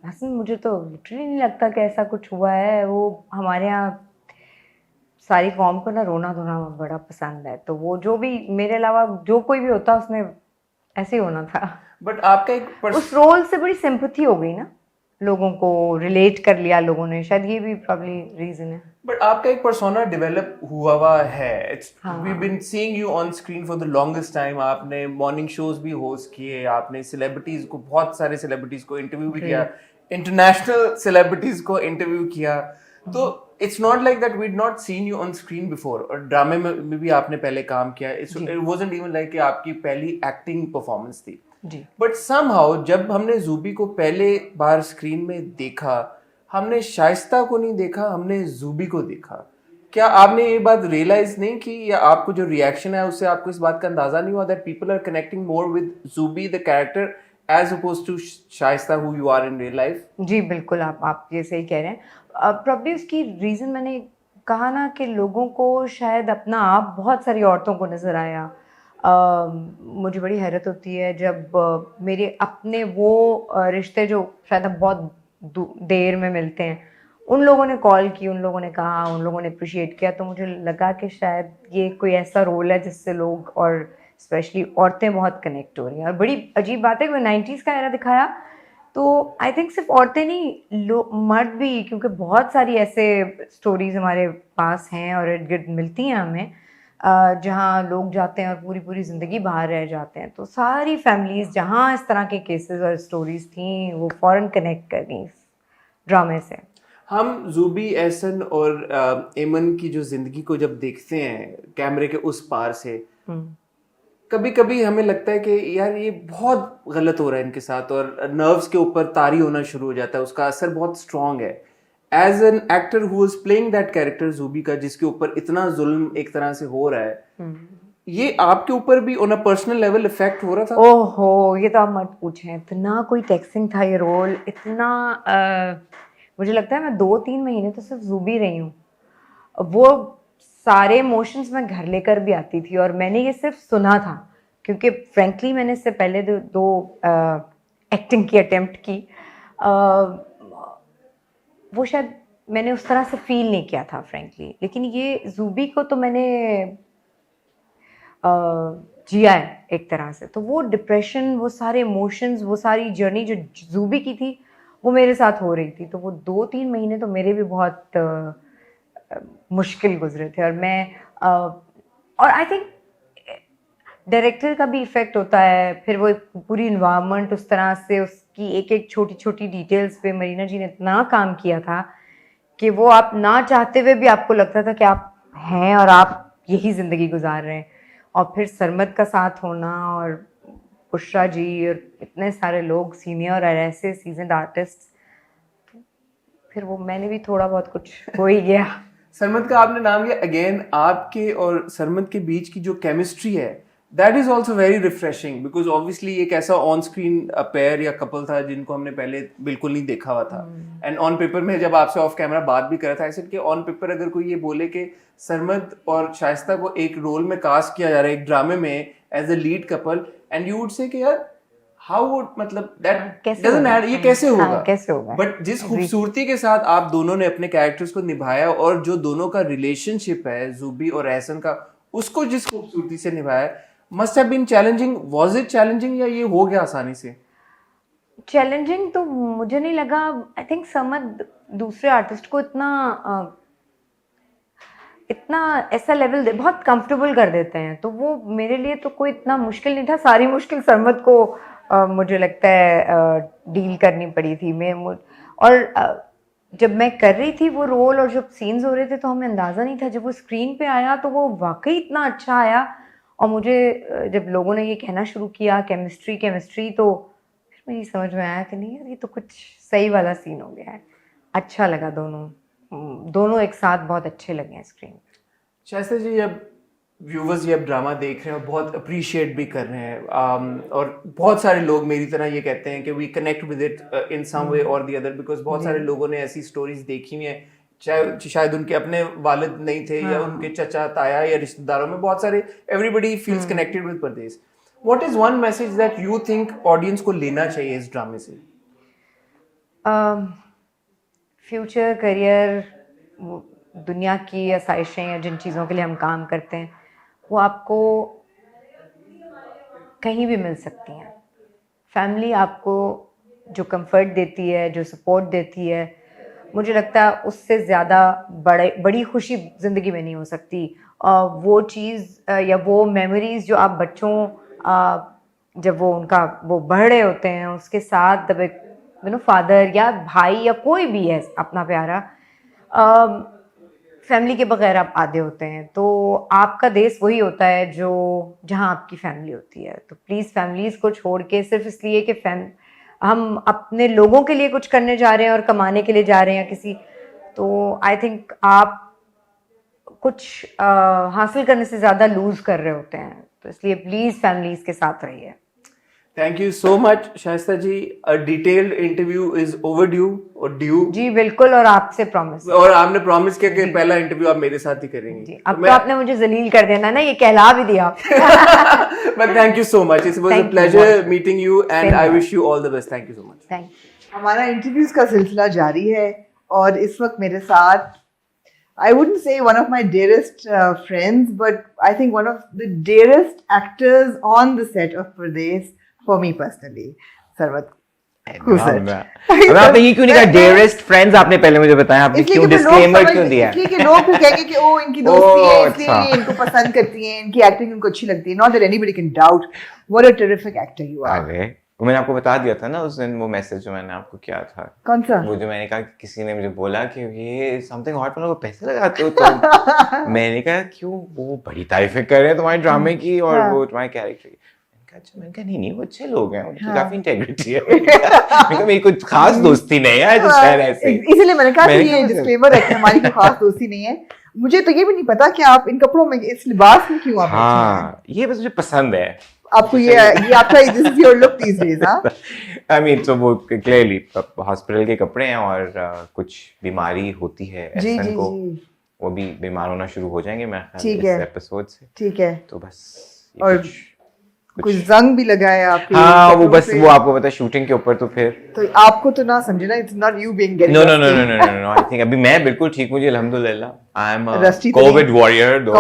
हसन मुझे तो लिटरली नहीं लगता कि ऐसा कुछ हुआ है. वो हमारे यहाँ सारी कौम को ना रोना धोना बड़ा पसंद है, तो वो जो भी मेरे अलावा जो कोई भी होता उसने ऐसे ही होना था। बट आपका एक उस रोल से बड़ी सिंपैथी हो गई ना, लोगों को रिलेट कर लिया लोगों ने, शायद ये भी प्रॉब्ली रीजन है। बट आपका एक पर्सोना डेवलप हुआ है, it's we been seeing you on screen for the longest time. आपने मॉर्निंग शोज भी होस्ट किए, आपने सेलिब्रिटीज को, बहुत सारे सेलिब्रिटीज को इंटरव्यू भी किया, इंटरनेशनल सेलिब्रिटीज को इंटरव्यू किया। तो it's not like that we had not seen you on screen before, और ड्रामे में भी आपने पहले काम किया। इट वाजंट इवन लाइक कि आपकी पहली एक्टिंग परफॉर्मेंस थी जी। बट समहाउ जब हमने ज़ूबी को पहले बार स्क्रीन में देखा, हमने शाइस्ता को नहीं देखा, हमने ज़ूबी को देखा। क्या आपने ये बात रियलाइज नहीं की, या आपको जो रिएक्शन है उससे आपको इस बात का अंदाजा नहीं हुआ that people are connecting more with Zubi the character as opposed to Shaista who you are in real life? जी बिल्कुल, आप ये सही कह रहे हैं। प्रॉब्ली उसकी रीज़न मैंने कहा ना कि लोगों को शायद अपना आप बहुत सारी औरतों को नज़र आया। मुझे बड़ी हैरत होती है जब मेरे अपने वो रिश्ते जो शायद अब बहुत देर में मिलते हैं, उन लोगों ने कॉल की, उन लोगों ने कहा, उन लोगों ने अप्रिशिएट किया, तो मुझे लगा कि शायद ये कोई ऐसा रोल है जिससे लोग और स्पेशली औरतें बहुत कनेक्ट हो रही हैं। और बड़ी अजीब बात है कि 90s का एरा दिखाया, तो आई थिंक सिर्फ औरतें नहीं, मर्द भी, क्योंकि बहुत सारी ऐसे स्टोरीज़ हमारे पास हैं और इर्द गिर्द मिलती हैं हमें, जहाँ लोग जाते हैं और पूरी पूरी ज़िंदगी बाहर रह जाते हैं। तो सारी फैमिलीज़ जहाँ इस तरह के केसेस और स्टोरीज़ थी, वो फ़ौरन कनेक्ट कर गई इस ड्रामे से। हम ज़ूबी, एहसन और एमन की जो ज़िंदगी को जब देखते हैं कैमरे के उस पार से, कभी कभी हमें लगता है कि यार ये बहुत गलत हो रहा है इनके साथ, और नर्व्स के ऊपर तारी होना शुरू हो जाता है, उसका असर बहुत स्ट्रॉन्ग है। As an actor who was playing that character Zubi का, जिसके ऊपर इतना जुल्म एक तरह से हो रहा है, ये आपके ऊपर भी on a personal level effect हो रहा था? ओहो, ये तो आप मत पूछें, इतना कोई टैक्सिंग था ये रोल, इतना मुझे लगता है मैं 2-3 महीने तो सिर्फ ज़ूबी रही हूँ। वो सारे इमोशंस मैं घर लेकर भी आती थी, और मैंने ये सिर्फ सुना था, क्योंकि फ्रेंकली मैंने इससे पहले दो एक्टिंग की अटेम्प्ट की, वो शायद मैंने उस तरह से फील नहीं किया था फ्रेंकली। लेकिन ये ज़ूबी को तो मैंने जिया है एक तरह से, तो वो डिप्रेशन, वो सारे इमोशंस, वो सारी जर्नी जो ज़ूबी की थी वो मेरे साथ हो रही थी। तो वो 2-3 महीने तो मेरे भी बहुत मुश्किल गुजरे थे। और मैं और आई थिंक डायरेक्टर का भी इफ़ेक्ट होता है, फिर वो पूरी इन्वायरमेंट उस तरह से, उसकी एक एक छोटी छोटी डिटेल्स पे मरीना जी ने इतना काम किया था कि वो आप ना चाहते हुए भी आपको लगता था कि आप हैं और आप यही ज़िंदगी गुजार रहे हैं। और फिर सरमद का साथ होना, और बुशरा जी, और इतने सारे लोग सीनियर और ऐसे सीजन्ड आर्टिस्ट, फिर वो मैंने भी थोड़ा बहुत कुछ हो ही गया। सरमद का आपने नाम लिया, अगेन आपके और सरमद के बीच की जो केमिस्ट्री है, that is also very refreshing, because obviously एक ऐसा ऑन स्क्रीन पेयर या कपल था जिनको हमने पहले बिल्कुल नहीं देखा हुआ था। एंड ऑन पेपर में जब आपसे ऑफ कैमरा बात भी करा था, ऐसे कि ऑन पेपर अगर कोई ये बोले कि सरमद और शाइस्ता को एक रोल में कास्ट किया जा रहा है एक ड्रामे में as a lead couple, and you would say कि यार हाउ वुड, मतलब दैट डजंट मैटर, ये कैसे होगा? बट जिस खूबसूरती के साथ आप दोनों ने अपने कैरेक्टर्स को निभाया, और जो दोनों का रिलेशनशिप है ज़ूबी और एहसन का, उसको जिस खूबसूरती से निभाया, must have been challenging. Was it challenging, या ये हो गया आसानी से? चैलेंजिंग तो मुझे नहीं लगा। आई थिंक समद दूसरे आर्टिस्ट को इतना ऐसा लेवल बहुत कंफर्टेबल कर देते हैं, तो वो मेरे लिए तो कोई इतना मुश्किल नहीं था। सारी मुश्किल सरमद को मुझे लगता है डील करनी पड़ी थी। और जब मैं कर रही थी वो रोल, और जब सीन्स हो रहे थे, तो हमें अंदाज़ा नहीं था। जब वो स्क्रीन पे आया तो वो वाकई इतना अच्छा आया, और मुझे जब लोगों ने ये कहना शुरू किया केमिस्ट्री, तो फिर मेरी समझ में आया कि नहीं यार, ये तो कुछ सही वाला सीन हो गया है। अच्छा लगा, दोनों एक साथ बहुत अच्छे लगे हैं स्क्रीन पे। शाइस्ता जी, अब व्यूवर्स ये अब ड्रामा देख रहे हैं और बहुत अप्रिशिएट भी कर रहे हैं, और बहुत सारे लोग मेरी तरह ये कहते हैं कि we connect with it in some way और द अदर, बिकॉज बहुत सारे लोगों ने ऐसी स्टोरीज देखी हुई हैं, चाहे शायद उनके अपने वालिद नहीं थे, या उनके चचा ताया या रिश्तेदारों में, बहुत सारे, everybody feels connected with Pradesh. What is one message that you think audience को लेना चाहिए इस ड्रामे से? फ्यूचर करियर दुनिया की आसाइशें या जिन चीज़ों के लिए हम काम करते हैं वो आपको कहीं भी मिल सकती हैं। फैमिली आपको जो कंफर्ट देती है, जो सपोर्ट देती है, मुझे लगता है उससे ज़्यादा बड़ी खुशी ज़िंदगी में नहीं हो सकती। वो चीज़ या वो मेमोरीज़ जो आप बच्चों जब वो बढ़ रहे होते हैं उसके साथ जब फादर या भाई या कोई भी है अपना प्यारा, फैमिली के बगैर आप आधे होते हैं। तो आपका देश वही होता है जो जहाँ आपकी फैमिली होती है। तो प्लीज़ फैमिलीज़ को छोड़ के सिर्फ इसलिए कि हम अपने लोगों के लिए कुछ करने जा रहे हैं और कमाने के लिए जा रहे हैं किसी, तो आई थिंक आप कुछ हासिल करने से ज़्यादा लूज कर रहे होते हैं। तो इसलिए प्लीज़ फैमिलीज़ के साथ रहिए। Thank you so much Shaista ji. A detailed interview is overdue और ड्यू। जी बिल्कुल, और आपसे प्रॉमिस, और आपने प्रॉमिस किया कि पहला इंटरव्यू आप मेरे साथ ही करेंगे। जी, अब तो आपने मुझे जलील कर देना ना, ये कहला भी दिया। But thank you so much, it was a pleasure meeting you and I wish you all the best. Thank you so much. Thank you. हमारा इंटरव्यूज का सिलसिला जारी है और इस वक्त मेरे साथ I wouldn't say one of my dearest friends, but I think one of the dearest actors on the set of Pardes for me personally, Sarwat. आपने ये क्यों नहीं कहा dearest friends? आपने पहले मुझे बताया, आपने क्यों disclaimer क्यों दिया? इसलिए कि लोग फिर कहेंगे कि ओ इनकी दोस्ती है इसलिए ये इनको पसंद करती हैं, इनकी एक्टिंग इनको अच्छी लगती है। Not that anybody can doubt what a terrific actor you are. अरे वो मैंने आपको बता दिया था ना उस दिन, वो मैसेज जो मैंने आपको किया था। कौन सा? वो जो मैंने कहा कि किसी ने मुझे बोला कि ये समथिंग हॉट वालों को पैसे लगाते हो तुम। मैंने कहा क्यों, वो बड़ी तारीफें कर रहे हैं तुम्हारे ड्रामे की और वो तुम्हारे कैरेक्टर की। मैंने कहा नहीं वो अच्छे लोग हैं, उनकी काफी इंटेग्रिटी है। मैंने कहा मेरी कोई खास दोस्ती नहीं है, जो शायद ऐसे ही। इसलिए मैंने कहा कि ये डिस्क्लेमर रखें, हमारी कोई खास दोस्ती नहीं है। मुझे तो ये भी नहीं पता कि आप इन कपड़ों में, इस लिबास में क्यों आप बैठे हैं। हाँ ये बस मुझे पसंद है आपको, ये आपका this is your look these days. हां आई मीन तो वो क्लियरली हॉस्पिटल के कपड़े हैं और कुछ बीमारी होती है एहसन को, वो भी बीमार होना शुरू हो जाएंगे मैं इस एपिसोड से। ठीक है, तो बस और कुछ जंग भी लगा है आपके। हाँ वो बस वो आपको पता है शूटिंग के ऊपर, तो फिर तो आपको तो ना समझना, it's not you being getting no no no no no no I think अभी मैं बिल्कुल ठीक हूँ जी, अल्हम्दुलिल्लाह। आई एम कोविड वॉरियर दो।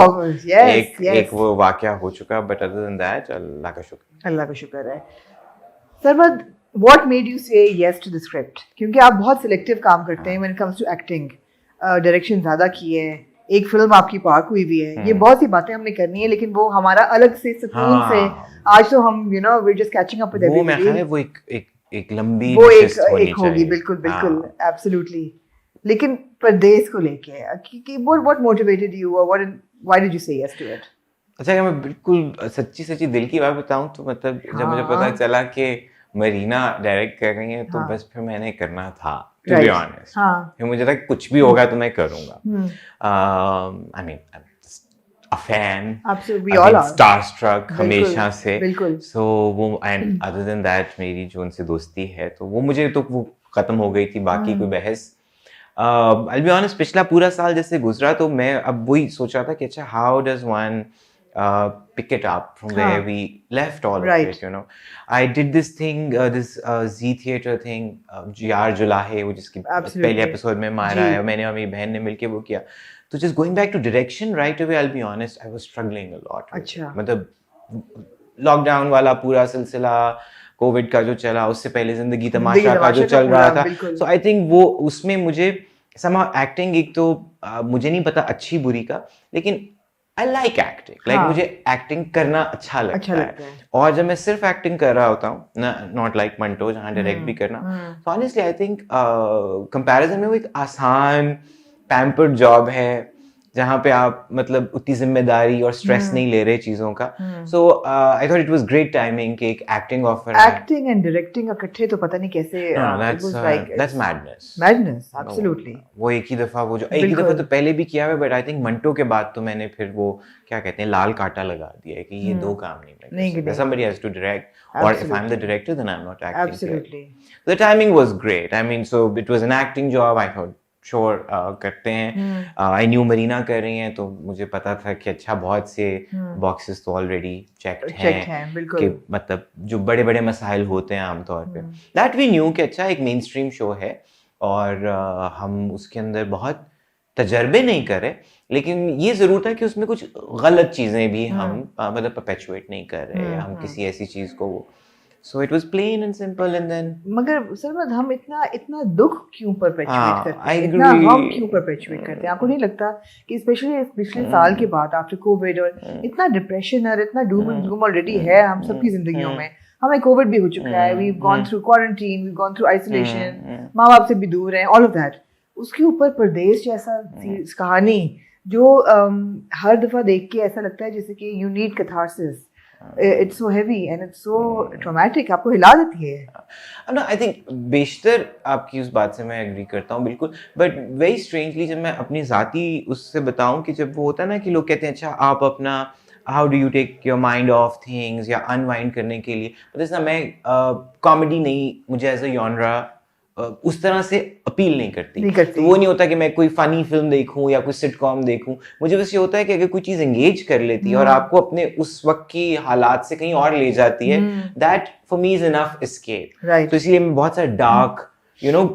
एक वो वाकया हो चुका, बट अदर देन दैट अल्लाह का शुक्र है। Sarwat, what made you say yes to the script? क्योंकि आप बहुत सिलेक्टिव काम करते हैं when it comes to acting. Direction ज्यादा की है, एक फिल्म आपकी पार्क हुई भी है, ये बहुत सी बातें हमने करनी है, लेकिन वो हमारा अलग से सुकून से आज तो हम we are just catching up with everybody. वो मैं ख्याल वो एक लंबी वो एक होगी, बिल्कुल बिल्कुल एब्सोल्युटली। लेकिन परदेस को लेके कि व्हाट मोटिवेटेड यू और why did you say yes to it? अच्छा, मैं बिल्कुल सच्ची दिल की बात बताऊं तो मतलब जब मुझे पता चला कि मरीना डायरेक्ट कर रही है तो बस फिर मैंने करना था, टू बी ऑनेस्ट। फिर मुझे था कुछ भी होगा तो मैं करूंगा। I mean a fan, absolutely, we all are starstruck हमेशा से। So वो and other than that मेरी जो उनसे दोस्ती है तो वो मुझे तो वो खत्म हो गई थी, बाकी कोई बहस। I'll be honest, पिछला पूरा साल जैसे गुजरा तो मैं अब वही सोच रहा था कि अच्छा how does one pick it up from where we left all of it, you know. I did this thing, this Z Theatre thing, यार जुलाहे, वो जिसकी पहले एपिसोड में मारा है, मैंने और मेरी बहन ने मिलके वो किया। तो just going back to direction right away, I'll be honest, I was struggling a lot. अच्छा, मतलब लॉकडाउन वाला पूरा सिलसिला, कोविड का जो चला, उससे पहले जिंदगी तमाशा का जो चल रहा था, so I think वो उसमें मुझे somehow acting, एक तो मुझे नहीं पता अच्छी बुरी का, लेकिन I like acting, like मुझे acting करना अच्छा लगता है। और जब मैं सिर्फ acting कर रहा होता हूँ, not like मंटो जहाँ direct भी करना, तो honestly I think comparison में वो एक आसान पैम्पर्ड जॉब है जहाँ पे आप मतलब उतनी जिम्मेदारी और स्ट्रेस नहीं ले रहे चीजों का। So I thought it was great timing कि एक acting offer, acting and directing इकट्ठे तो पता नहीं कैसे। That's madness absolutely. वो एक ही दफा तो पहले भी किया है, बट आई थिंक मंटो के बाद तो मैंने फिर वो क्या कहते हैं लाल कांटा लगा दिया है कि ये दो काम नहीं, somebody has to direct, or if I'm the director then I'm not acting. Absolutely. The timing was great. I mean, so it was an acting job. I thought sure करते हैं। आई न्यू मरीना कर रही हैं तो मुझे पता था कि अच्छा बहुत से बॉक्सेस तो ऑलरेडी चेक्ड हैं कि मतलब जो बड़े बड़े मसाइल होते हैं आमतौर पे, दैट वी न्यू कि अच्छा एक मेन स्ट्रीम शो है और हम उसके अंदर बहुत तजर्बे नहीं करे, लेकिन ये जरूर था कि उसमें कुछ गलत चीजें भी हम मतलब परपेचुएट नहीं कर रहे, हम किसी ऐसी चीज को, so it was plain and simple and then मगर सरमद हम इतना दुख क्यों परपेचुएट करते हैं, I इतना agree. हम क्यों परपेचुएट करते हैं? आपको नहीं लगता कि स्पेशली पिछले साल के बाद आफ्टर कोविड और इतना डिप्रेशन और इतना डूम एंड ग्लूम ऑलरेडी है हम सबकी जिंदगियों में, हमें कोविड भी हो चुका है, we gone through quarantine, we gone through isolation, माँ बाप से भी दूर हैं, ऑल ऑफ दैट, उसके ऊपर परदेश जैसा कहानी जो हर दफा देख के ऐसा लगता है जैसे कि you need catharsis, it's so heavy and it's so traumatic, आपको हिला देती है। ना आई थिंक बेशतर आपकी उस बात से मैं एग्री करता हूँ बिल्कुल, बट वेरी स्ट्रेंजली जब मैं अपनी ज़ाती उससे बताऊँ कि जब वो होता है ना कि लोग कहते हैं अच्छा आप अपना how do you take your mind off things या अनवाइंड करने के लिए, जैसे ना मैं कॉमेडी नहीं, मुझे एज अ जॉनरा उस तरह से अपील नहीं करती। तो वो नहीं होता कि मैं कोई फनी फिल्म देखूं या कोई सिटकॉम देखूं, मुझे बस ये होता है कि अगर कोई चीज एंगेज कर लेती है और आपको अपने उस वक्त की हालात से कहीं और ले जाती है, that for me is enough escape. तो इसलिए मैं बहुत सारा dark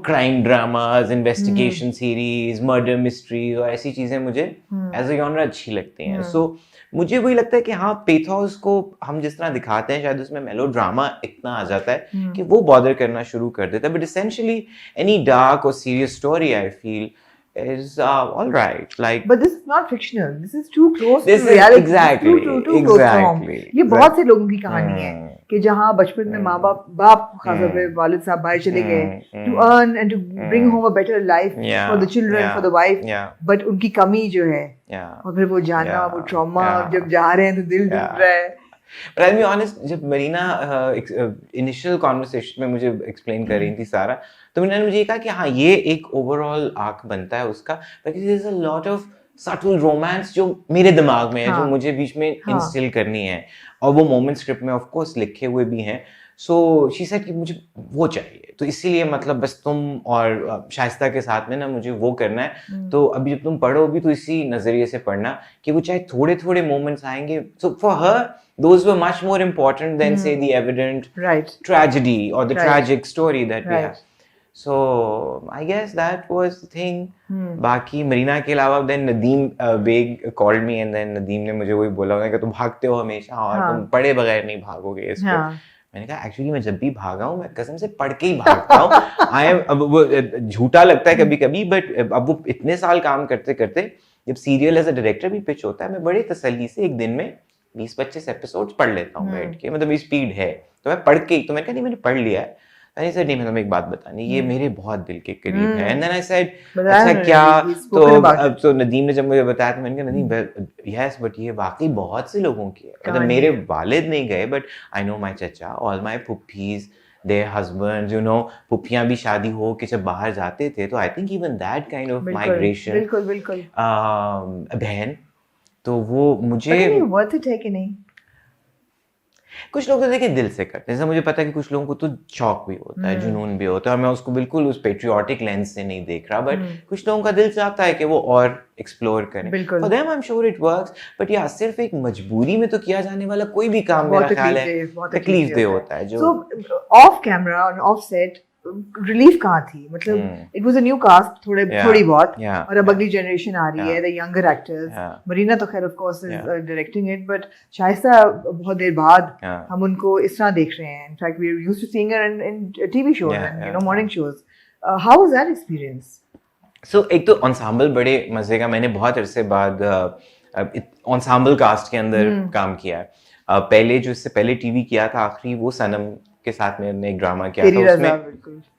crime dramas, investigation series, murder mystery और ऐसी चीजें मुझे एज अ जॉनर अच्छी लगती हैं। सो मुझे वही लगता है कि हाँ, पेथोस को हम जिस तरह दिखाते हैं शायद उसमें मेलोड्रामा इतना आ जाता है कि वो बॉदर करना शुरू कर देता है, बट एसेंशियली एनी डार्क और serious story I feel is all right, like but this is not fictional, this is too close this to reality, exactly ये बहुत से लोगों की कहानी है कि जहाँ बचपन में माँ बाप खासतौर पे वालिद साहब बाहर चले गए to earn and to bring home a better life for the children, for the wife, but उनकी कमी जो है और फिर वो जाना, वो ट्रॉमा, जब जा रहे हैं तो दिल टूट रहा है। But I'll be honest, जब मरीना इनिशियल कॉन्वर्सेशन में मुझे एक्सप्लेन कर रही थी सारा, तो मैंने मुझे कहा कि हाँ ये एक ओवरऑल आर्क बनता है उसका, because there's a lot of subtle romance जो मेरे दिमाग में है, जो मुझे बीच में इंस्टिल करनी है, और वो मोमेंट स्क्रिप्ट में ऑफ कोर्स लिखे हुए भी हैं। सो शी सेड कि मुझे वो चाहिए, तो इसीलिए मतलब बस तुम और शाइस्ता के साथ में ना मुझे वो करना है। तो अभी जब तुम पढ़ो भी तो इसी नजरिए से पढ़ना कि वो चाहे थोड़े थोड़े मोमेंट्स आएंगे, so for her those were much more important than say the evident tragedy or the tragic story that we have. So I guess that was the thing. बाकी मरीना के अलावा then Nadeem Baig called me and then Nadeem ने मुझे वही बोला कि तुम भागते हो हमेशा और तुम पढ़े बगैर नहीं भागोगे इस पे। मैंने कहा एक्चुअली मैं जब भी भागा हूँ मैं कसम से पढ़ के ही भागता हूँ। अब वो झूठा लगता है कभी कभी, बट अब वो इतने साल काम करते करते जब सीरियल एज अ डायरेक्टर भी पिच होता है, मैं बड़े तसल्ली से एक दिन में 20-25 एपिसोड्स पढ़ लेता हूँ बैठ के, मतलब ये स्पीड है तो मैं पढ़ के, तो मैंने कहा नहीं मैंने पढ़ लिया है। मैंने सर नहीं, मैं तुम्हें एक बात बतानी, ये मेरे बहुत दिल के करीब है। एंड देन आई सेड अच्छा क्या, तो नदीम ने जब मुझे बताया तो मैंने कहा नदीम यस बट ये वाकई बहुत से लोगों की है, मतलब मेरे वालिद नहीं गए बट आई नो माय चचा, ऑल माय पुप्पीज, their husbands, you know, पुप्पियां भी शादी हो के जब बाहर जाते थे, तो I think even that kind of migration, बिल्कुल बहन, तो वो मुझे वर्थ इट है कि नहीं। कुछ लोग तो देखिए दिल से करते हैं, जैसे मुझे पता है कि कुछ लोगों को तो शौक भी होता है, जुनून भी होता है, और मैं उसको बिल्कुल उस पेट्रियोटिक लेंस से नहीं देख रहा, बट कुछ लोगों का दिल चाहता है कि वो और एक्सप्लोर करें। For them I am sure it works, but या सिर्फ एक मजबूरी में तो किया जाने वाला कोई भी काम मेरा ख्याल है तकलीफ दे होता है। जो ऑफ कैमरा और ऑफ सेट रिलीफ कहाँ थी, मतलब it was a new cast थोड़ी बहुत, और अब अगली जनरेशन आ रही है, द यंगर एक्टर्स, मरीना तो खैर of course is directing it, but Shaista बहुत देर बाद हम उनको इस तरह देख रहे हैं। In fact we are used to seeing her in TV shows and you know morning shows. How was that experience? So एक तो एंसेम्बल बड़े मजे का, मैंने बहुत अरसे बाद एंसेम्बल कास्ट के अंदर काम किया है। पहले जो इससे पहले टीवी किया था आखिरी, वो सनम के साथ मैंने एक ड्रामा किया था, उसमें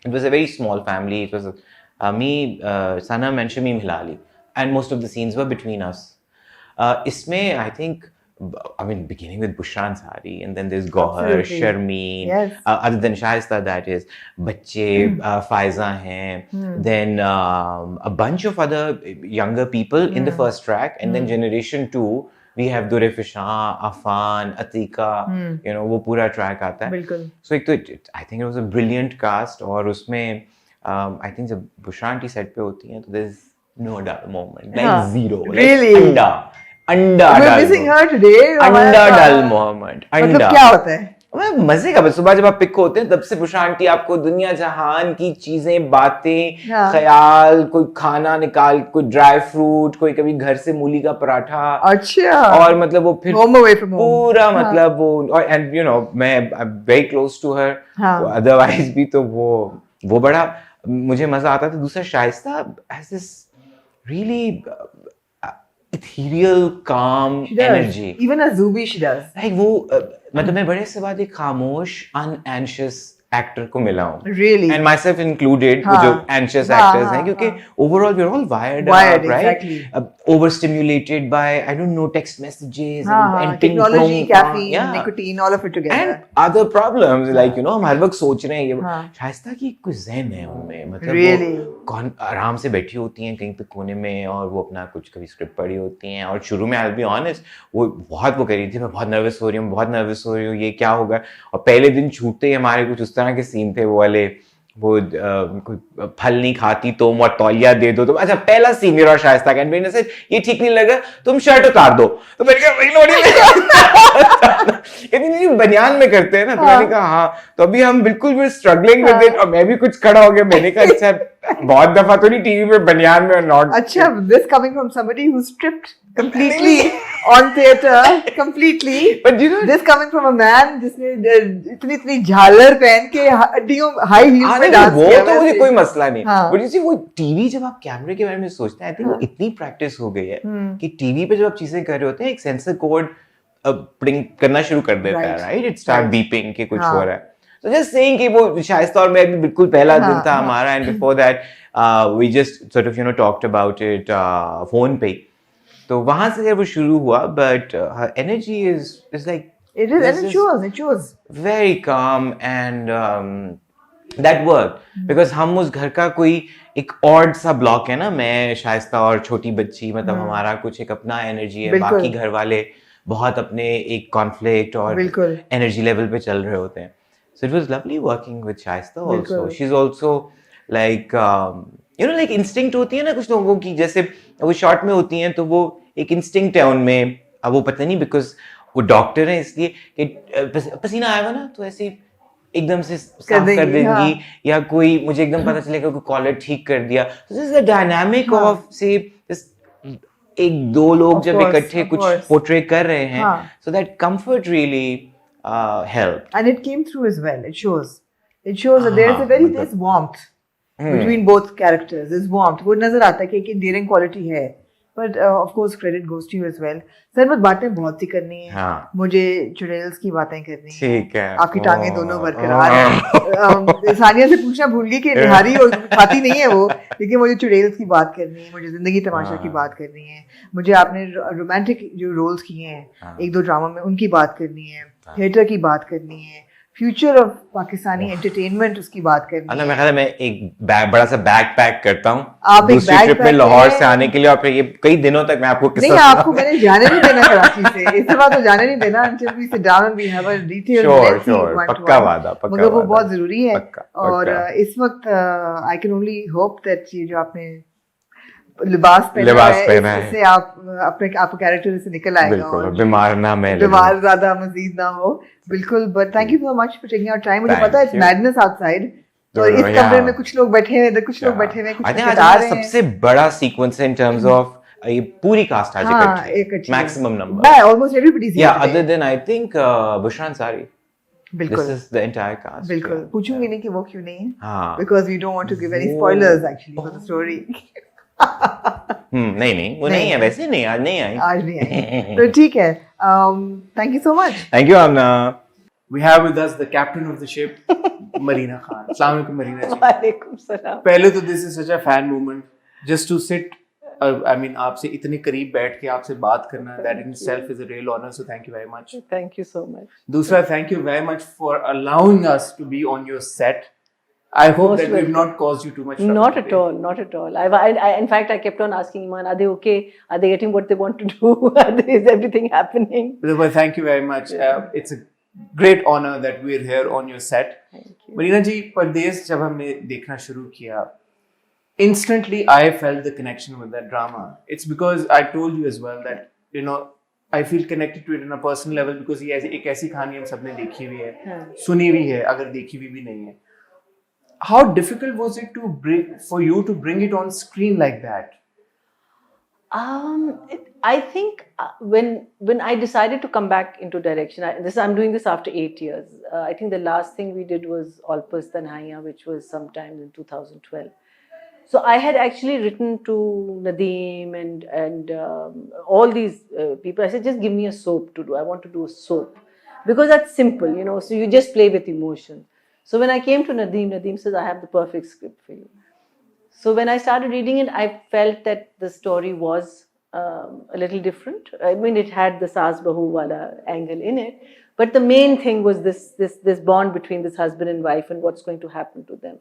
it was a very small family, it was me, Sanam and Shamim Hilali, and most of the scenes were between us. इसमें I think I mean beginning with Bushra Ansari and then there's Gohar, Sharmeen, other than Shaista that is, बच्चे Faiza हैं, then a bunch of other younger people in the first track, and then generation 2 we have Dure Fishan, Afan, Atika, you know, वो पूरा track आता है। बिल्कुल। So एक तो I think it was a brilliant cast, और उसमें I think जब Bushra Aunty set पे होती हैं तो there's no dull moment, like zero, really? Like अंडा We're missing her today. अंडा डल मोहम्मद, अंडा मतलब क्या होता है? मजे का, सुबह जब आप पिक होते हैं तब से बुशरा आंटी आपको दुनिया जहान की चीजें, बातें, ख्याल, कोई खाना निकाल, कोई ड्राई फ्रूट, कोई कभी घर से मूली का पराठा, अच्छा, और मतलब वो फिर पूरा मतलब वो, और एंड यू नो मैं very close to her, otherwise भी तो वो बड़ा मुझे मजा आता था। दूसरा Shaista has this really ethereal calm energy, even as Zubi she does, like वो मतलब मैं बड़े से बाद एक खामोश unanxious एक्टर को मिला हूँ, really, and myself included, वो जो anxious actors हैं, क्योंकि overall we're all wired up, right? Exactly. Overstimulated by I don't know text messages and technology, caffeine, nicotine, all of it together, and other problems like you know हम हर वक्त सोच रहे हैं ये शाइस्ता की कुछ ज़हन है उनमें, मतलब really? वो आराम से बैठी होती हैं कहीं पे कोने में, और वो अपना कुछ कभी स्क्रिप्ट पढ़ी होती हैं, और शुरू में I'll be honest वो बहुत वो कह रही थी मैं बहुत नर्वस हो रही हूँ, बहुत नर्वस हो रही हूँ, ये क्या होगा, और पहले दिन छूटते ही हमारे कुछ उस तरह के सीन थे वो वाले, वो कोई फल नहीं खाती तो वो तौलिया दे दो, तो अच्छा पहला सीन मेरा और शाइस्ता का, मैंने से ये ठीक नहीं लगा तुम शर्ट उतार दो, तो मैंने कहा वही इतनी बनियान में करते हैं ना, तो मैंने कहा हाँ, तो अभी हम बिल्कुल भी स्ट्रगलिंग विद इट, और मैं भी कुछ खड़ा हो गया, मैंने कहा अच्छा बहुत दफा तो नहीं टीवी पे बनियान में नॉट, अच्छा this coming from somebody who stripped completely on theater, completely, but you know this coming from a man जिसने इतनी झालर पहन के हड्डियों हाई हील्स में डांस किया, वो तो मुझे कोई मसला नहीं, बट यू सी वो टीवी जब आप कैमरे के बारे में सोचते हैं, आई थिंक वो इतनी प्रैक्टिस हो गई है कि टीवी पे जब आप चीजें कर रहे होते हैं एक सेंसर कोड ब्लिंक करना शुरू कर देता है, राइट, इट स्टार्ट बीपिंग कि कुछ हो रहा है, so just saying कि वो शाइस्ता और मैं भी बिल्कुल पहला दिन था हमारा, and before that we just sort of you know talked about it phone पे, तो वहां से वो शुरू हुआ, but her energy is like it is, and it shows very calm, and that worked because हम उस घर का कोई एक ऑड सा ब्लॉक है ना, मैं शाइस्ता और छोटी बच्ची, मतलब हमारा कुछ एक अपना एनर्जी है, बाकी घर वाले बहुत अपने एक कॉन्फ्लिक्ट और एनर्जी लेवल पे चल रहे होते हैं, so it was lovely working with Shaista also. She's also like you know like instinct होती है ना कुछ लोगों की, जैसे वो शॉर्ट में होती हैं तो वो एक इंस्टिंक्ट है उनमें, अब वो पता नहीं बिकॉज वो डॉक्टर है इसलिए कि पसीना आएगा ना तो ऐसे एकदम से साफ कर देंगी, या कोई मुझे एकदम पता चलेगा कोई कॉलर ठीक कर दिया, so this is the dynamic of say एक दो लोग जब इकट्ठे कुछ पोर्ट्रे कर रहे हैं, so that comfort really helped, and it came through as well. It shows that there's warmth between both characters. There's warmth, वो नजर आता है कि एक endearing quality है, but of course credit goes to you as well. Sir बस बातें बहुत सी करनी है, मुझे चुड़ैल्स की बातें करनी है, ठीक है, आपकी टांगें दोनों बरकरार हैं, सानिया से पूछना भूल गई कि निहारी और खाती नहीं है वो, लेकिन मुझे चुड़ैल्स की बात करनी है, मुझे जिंदगी तमाशा की बात करनी है, मुझे आपने रोमांटिक जो रोल्स किए हैं एक दो ड्रामा में उनकी बात करनी है, थिएटर की बात करनी है, फ्यूचर ऑफ पाकिस्तानी एंटरटेनमेंट उसकी बात करनी है। मैं कहता मैं एक बड़ा सा बैग पैक करता हूँ आप दूसरी ट्रिप में लाहौर से आने के लिए, और फिर ये कई दिनों तक मैं आपको नहीं, आपको मैंने जाने नहीं देना कराची से, इस बार तो जाने नहीं देना until we sit down and we have a detailed पक्का वादा, मगर वो बहुत जरूरी है, और इस वक्त I can only hope that ये जो आपने लिबास पहना है इससे आप अपने आपको कैरेक्टर से निकल आएगा और बीमार ज्यादा मजीद ना हो, बिल्कुल, but thank you so much for taking our time, मुझे पता है इट्स मैडनेस आउटसाइड, तो इस कमरे में कुछ लोग बैठे हैं, कुछ लोग बैठे हैं, कुछ बता रहे हैं, सबसे बड़ा सीक्वेंस इन टर्म्स ऑफ ये पूरी कास्ट आज इकट्ठी, maximum number, almost everybody is here, other than I think Bushra Ansari, बिल्कुल, this is the entire cast, बिल्कुल, पूछूंगी नहीं कि वो क्यों नहीं है, because we don't want to give any spoilers actually for the story, नहीं वो नहीं है, वैसे नहीं, आज नहीं आई, तो ठीक है, thank you so much, thank you Aamna. We have with us the captain of the ship, Marina Khan. Assalamu alaikum, Marina ji. वालेकुम सलाम। पहले तो this is such a fan moment, just to sit, I mean आपसे इतने करीब बैठ के आपसे बात करना, that in itself is a real honor, so thank you very much. Thank you so much. दूसरा, thank you very much for allowing us to be on your set. I hope that we've not caused you too much trouble. Not at all, not at all. In fact, I kept on asking Iman, are they okay? Are they getting what they want to do? Is everything happening? Well, thank you very much. It's a great honor that we're here on your set. Thank you. Marina जी, परदेस जब हमने देखना शुरू किया, instantly I felt the connection with that drama. It's because I told you as well that, you know, I feel connected to it on a personal level because ये एक ऐसी कहानी हम सबने देखी हुई है, सुनी हुई है, अगर देखी हुई भी नहीं है. How difficult was it for you to bring it on screen like that? I think when I decided to come back into direction, I'm doing this after 8 years. I think the last thing we did was Alpas Tanhaiya, which was sometime in 2012. So I had actually written to Nadeem and all these people. I said, just give me a soap to do. I want to do a soap because that's simple, you know. So you just play with emotion. So when I came to Nadeem says, I have the perfect script for you. So when I started reading it, I felt that the story was a little different. I mean, it had the Saas Bahu wala angle in it, but the main thing was this bond between this husband and wife and what's going to happen to them.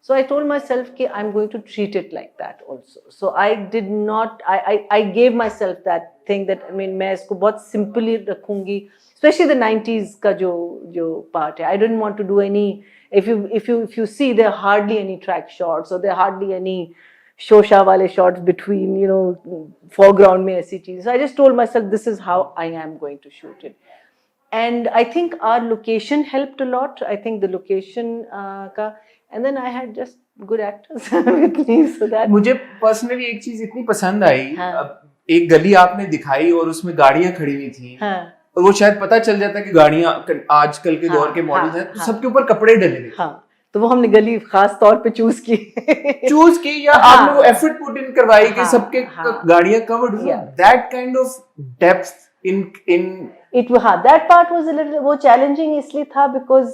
So I told myself that I'm going to treat it like that also. So I did not, I gave myself that thing that, I mean, मैं इसको बहुत simply रखूंगी, especially the 90s का जो part है. I didn't want to do any, if you see, there are hardly any track shots or there are hardly any shosha wale shots between, you know, foreground में ऐसी चीज़. So I just told myself this is how I am going to shoot it. And I think our location helped a lot. I think the location का, and then I had just good actors with me, so that. मुझे personally एक चीज इतनी पसंद आई, एक गली आपने दिखाई और उसमें गाड़ियां खड़ी हुई थी, और वो शायद पता चल जाता कि गाड़ियां आजकल के दौर के मॉडल हैं, तो सबके ऊपर कपड़े डले हुए. हाँ, तो वो हमने गली खास तौर पे चूज की या आप लोग एफर्ट पुट इन करवाई कि सबके गाड़ियां कवर्ड हो. That kind of depth in it, हाँ, that part was a little, वो चैलेंजिंग इसलिए था बिकॉज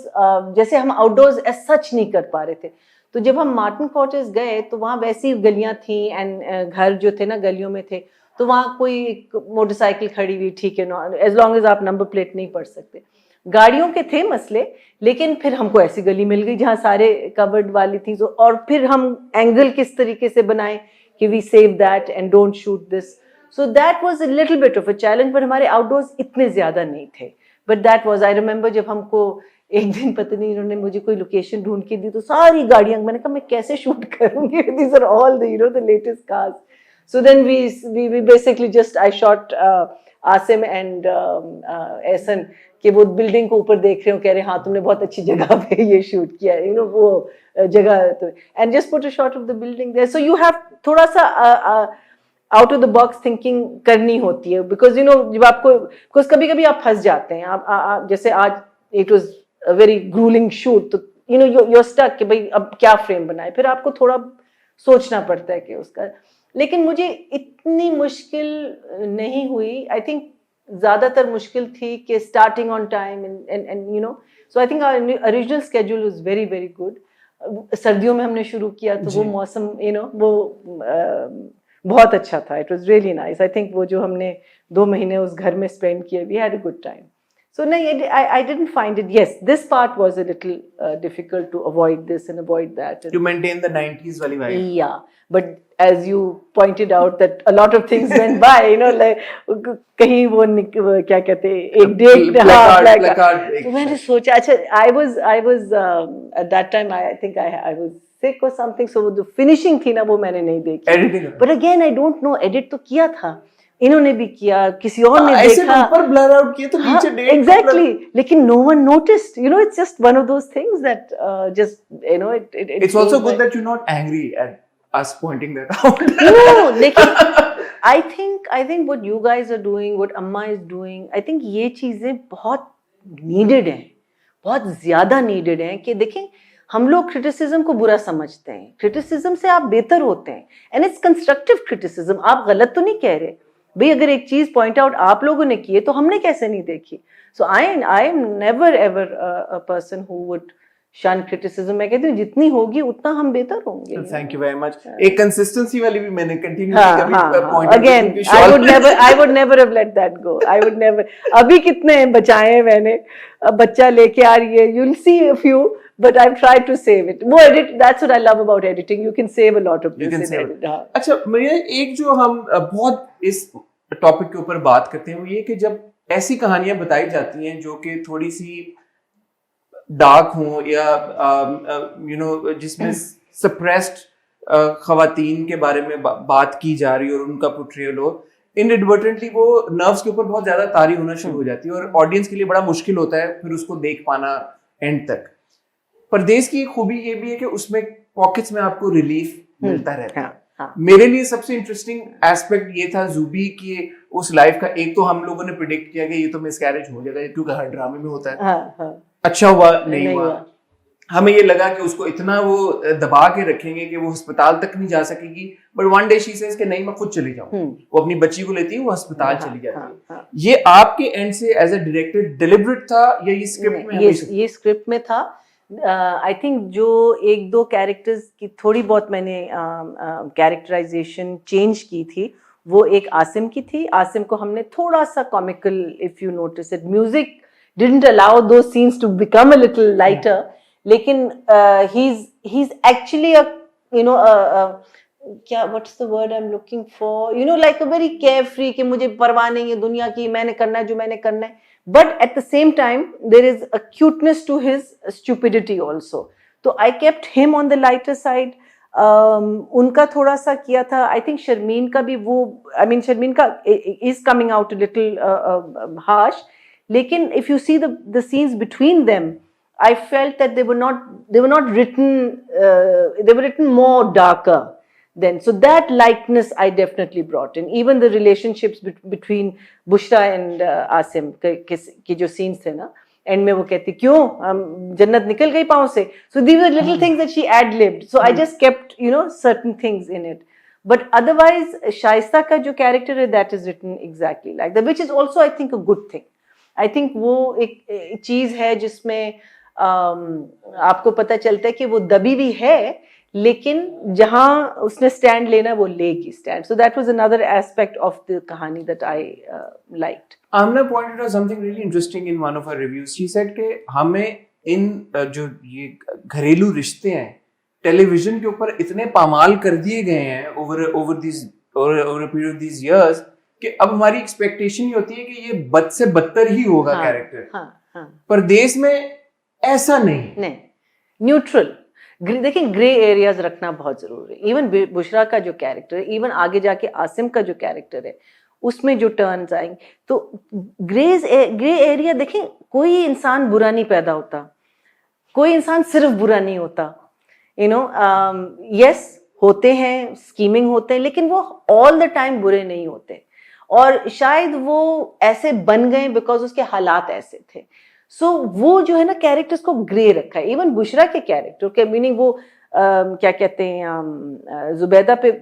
जैसे हम आउटडोर्स एज सच नहीं कर पा रहे थे. तो जब हम मार्टिन क्वार्टर्स गए तो वहाँ वैसी गलियां थी एंड घर जो थे ना गलियों में थे, तो वहाँ कोई मोटरसाइकिल खड़ी हुई, ठीक है, एज लॉन्ग एज आप नंबर प्लेट नहीं पढ़ सकते. गाड़ियों के थे मसले, लेकिन फिर हमको ऐसी गली मिल गई जहाँ सारे कवर्ड वाली थी. और फिर हम एंगल किस तरीके से बनाए कि we save that and don't shoot this. So that was a little bit of a challenge, but हमारे outdoors इतने ज़्यादा नहीं थे. But that was, I remember जब हमको एक दिन पता नहीं इन्होंने मुझे कोई लोकेशन ढूंढ के दी तो सारी गाड़ियाँ, मैंने कहा मैं कैसे शूट करूँगी, these are all the, you know, the latest cars. So then we basically just, I shot Asim and Ehsan कि वो बिल्डिंग को ऊपर देख रहे हो, कह रहे हाँ तुमने बहुत अच्छी जगह पे ये शूट किया, you know, वो जगह तो, and just put a shot of the building there. So you have थोड़ा सा out of the box thinking करनी होती है, बिकॉज यू नो जब आपको, बिकॉज कभी कभी आप फंस जाते हैं. आप जैसे आज it was a very grueling shoot, तो you know you are stuck कि भाई अब क्या फ्रेम बनाए, फिर आपको थोड़ा सोचना पड़ता है कि उसका. लेकिन मुझे इतनी मुश्किल नहीं हुई. आई थिंक ज़्यादातर मुश्किल थी कि starting on time and you know, so I think our original schedule was very very good. सर्दियों में हमने शुरू किया तो वो मौसम, यू नो, वो बहुत अच्छा था. It was really nice. I think वो जो हमने 2 महीने उस घर में स्पेंड किए, we had a good time. So नहीं, I didn't find it, yes this part was a little difficult to avoid this and avoid that, to maintain the 90s वाली vibe. Yeah but as you pointed out that a lot of things went by, you know, like कहीं वो क्या कहते हैं, एक डेट, तो मैंने सोचा, अच्छा I was at that time I think I was sick or something, so the finishing थी ना वो मैंने नहीं देखी. Editing. But again I don't know, edit तो किया था, इन्होंने भी किया, किसी और ने देखा, ऐसे ऊपर blur out किया तो नीचे date. Exactly, लेकिन no one noticed. You know, it's just one of those things that just, you know, it's also good that you're not angry at us pointing that out. No, लेकिन I think what you guys are doing, what Amma is doing, I think ये चीजें बहुत needed हैं, बहुत ज्यादा needed हैं. कि देखें, हम लोग क्रिटिसिज्म को बुरा समझते हैं, क्रिटिसिज्म से आप बेहतर होते हैं, एंड इट्स कंस्ट्रक्टिव क्रिटिसिज्म. आप गलत तो नहीं कह रहे भाई, अगर एक चीज पॉइंट आउट आप लोगों ने की है तो हमने कैसे नहीं देखी. So I am never ever a person who would shun criticism. मैं कहती हूँ जितनी होगी उतना हम बेहतर होंगे. Thank you very much. एक कंसिस्टेंसी वाली भी मैंने कंटिन्यू की. Again I would never have let that go. I would never. अभी कितने बचाए हैं मैंने, बच्चा लेके आ रही है, you will see a few, but I've tried to save it. वो edit, that's what I love about editing. You can save a lot of this in edit. अच्छा, मेरे एक जो हम बहुत इस टॉपिक के ऊपर बात करते हैं वो ये कि जब ऐसी कहानियां बताई जाती हैं जो कि थोड़ी सी डार्क हो या यू नो जिसमें सप्रेस्ड खवातीन के बारे में बात की जा रही हो और उनका पोर्ट्रेयल हो, इनएडवर्टेंटली वो नर्व्स के ऊपर बहुत ज्यादा तारी होना शुरू हो जाती है और ऑडियंस के लिए बड़ा मुश्किल होता है फिर उसको देख पाना एंड तक। परदेश की खूबी ये भी है कि उसमें पॉकेट्स में आपको रिलीफ मिलता रहता है। हाँ। मेरे लिए सबसे इंटरेस्टिंग एस्पेक्ट ये था ज़ूबी की उस लाइफ का। एक तो हम लोगों ने प्रिडिक्ट किया कि ये तो मिसकैरेज हो जाएगा क्योंकि हर ड्रामे में होता है। अच्छा हुआ नहीं हुआ। हमें ये लगा कि उसको इतना वो दबा के रखेंगे कि वो अस्पताल तक नहीं जा सकेगी, but one day she says कि नहीं मैं खुद चली जाऊं। वो अपनी बच्ची को लेती है, वो अस्पताल चली जाती है। ये आपके एंड से एज अ डायरेक्टर डिलिबरेट था या ये स्क्रिप्ट में? ये स्क्रिप्ट में था। आई थिंक जो एक दो कैरेक्टर्स की थोड़ी बहुत मैंने कैरेक्टराइजेशन चेंज की थी, वो एक आसिम की थी। आसिम को हमने थोड़ा सा comical, if you notice it, music didn't allow the scenes to become a little lighter, लेकिन he is actually a you know क्या what's the word I am looking for, you know like a very carefree, कि मुझे परवाह नहीं है दुनिया की, मैंने करना है जो मैंने करना है, but at the same time there is a cuteness to his stupidity also. तो I kept him on the lighter side. उनका थोड़ा सा किया था। I think शर्मीन का भी वो, I mean शर्मीन का is coming out a little harsh, लेकिन if you see the scenes between them, I felt that they were not written, they were written more darker then. So that likeness I definitely brought in. Even the relationships between Bushra and Asim के जो scenes थे ना, एंड में वो कहती क्यों जन्नत निकल गई पाँव से. So these were little things that she ad-libbed. So I just kept, you know, certain things in it. But otherwise, Shaista का जो character है, that is written exactly like that, which is also I think a good thing. I think वो एक चीज़ है जिसमें आपको पता चलता है कि वो दबी भी है, लेकिन जहां उसने स्टैंड लेना वो लेगी stand. So that was another aspect of the कहानी that I liked. Amna pointed out something really interesting in one of her reviews. She said कि हमें इन जो ये घरेलू रिश्ते हैं टेलीविजन के ऊपर इतने पामाल कर दिए गए हैं over a period of these years कि अब हमारी एक्सपेक्टेशन ही होती है कि ये बद से बदतर ही होगा कैरेक्टर. पर देश में ऐसा नहीं. न्यूट्रल. देखिए ग्रे एरियाज रखना बहुत जरूरी है. इवन बुशरा का जो कैरेक्टर है, इवन आगे जाके आसिम का जो कैरेक्टर है, उसमें जो टर्न्स आएंगे, तो ग्रे एरिया. देखें, कोई इंसान बुरा नहीं पैदा होता, कोई इंसान सिर्फ बुरा नहीं होता. यू नो, यस होते हैं, स्कीमिंग होते हैं, लेकिन वो ऑल द टाइम बुरे नहीं होते. और शायद वो ऐसे बन गए बिकॉज उसके हालात ऐसे थे. सो वो जो है ना, कैरेक्टर्स को ग्रे रखा है. इवन बुशरा के कैरेक्टर के मीनिंग वो क्या कहते हैं, जुबैदा पे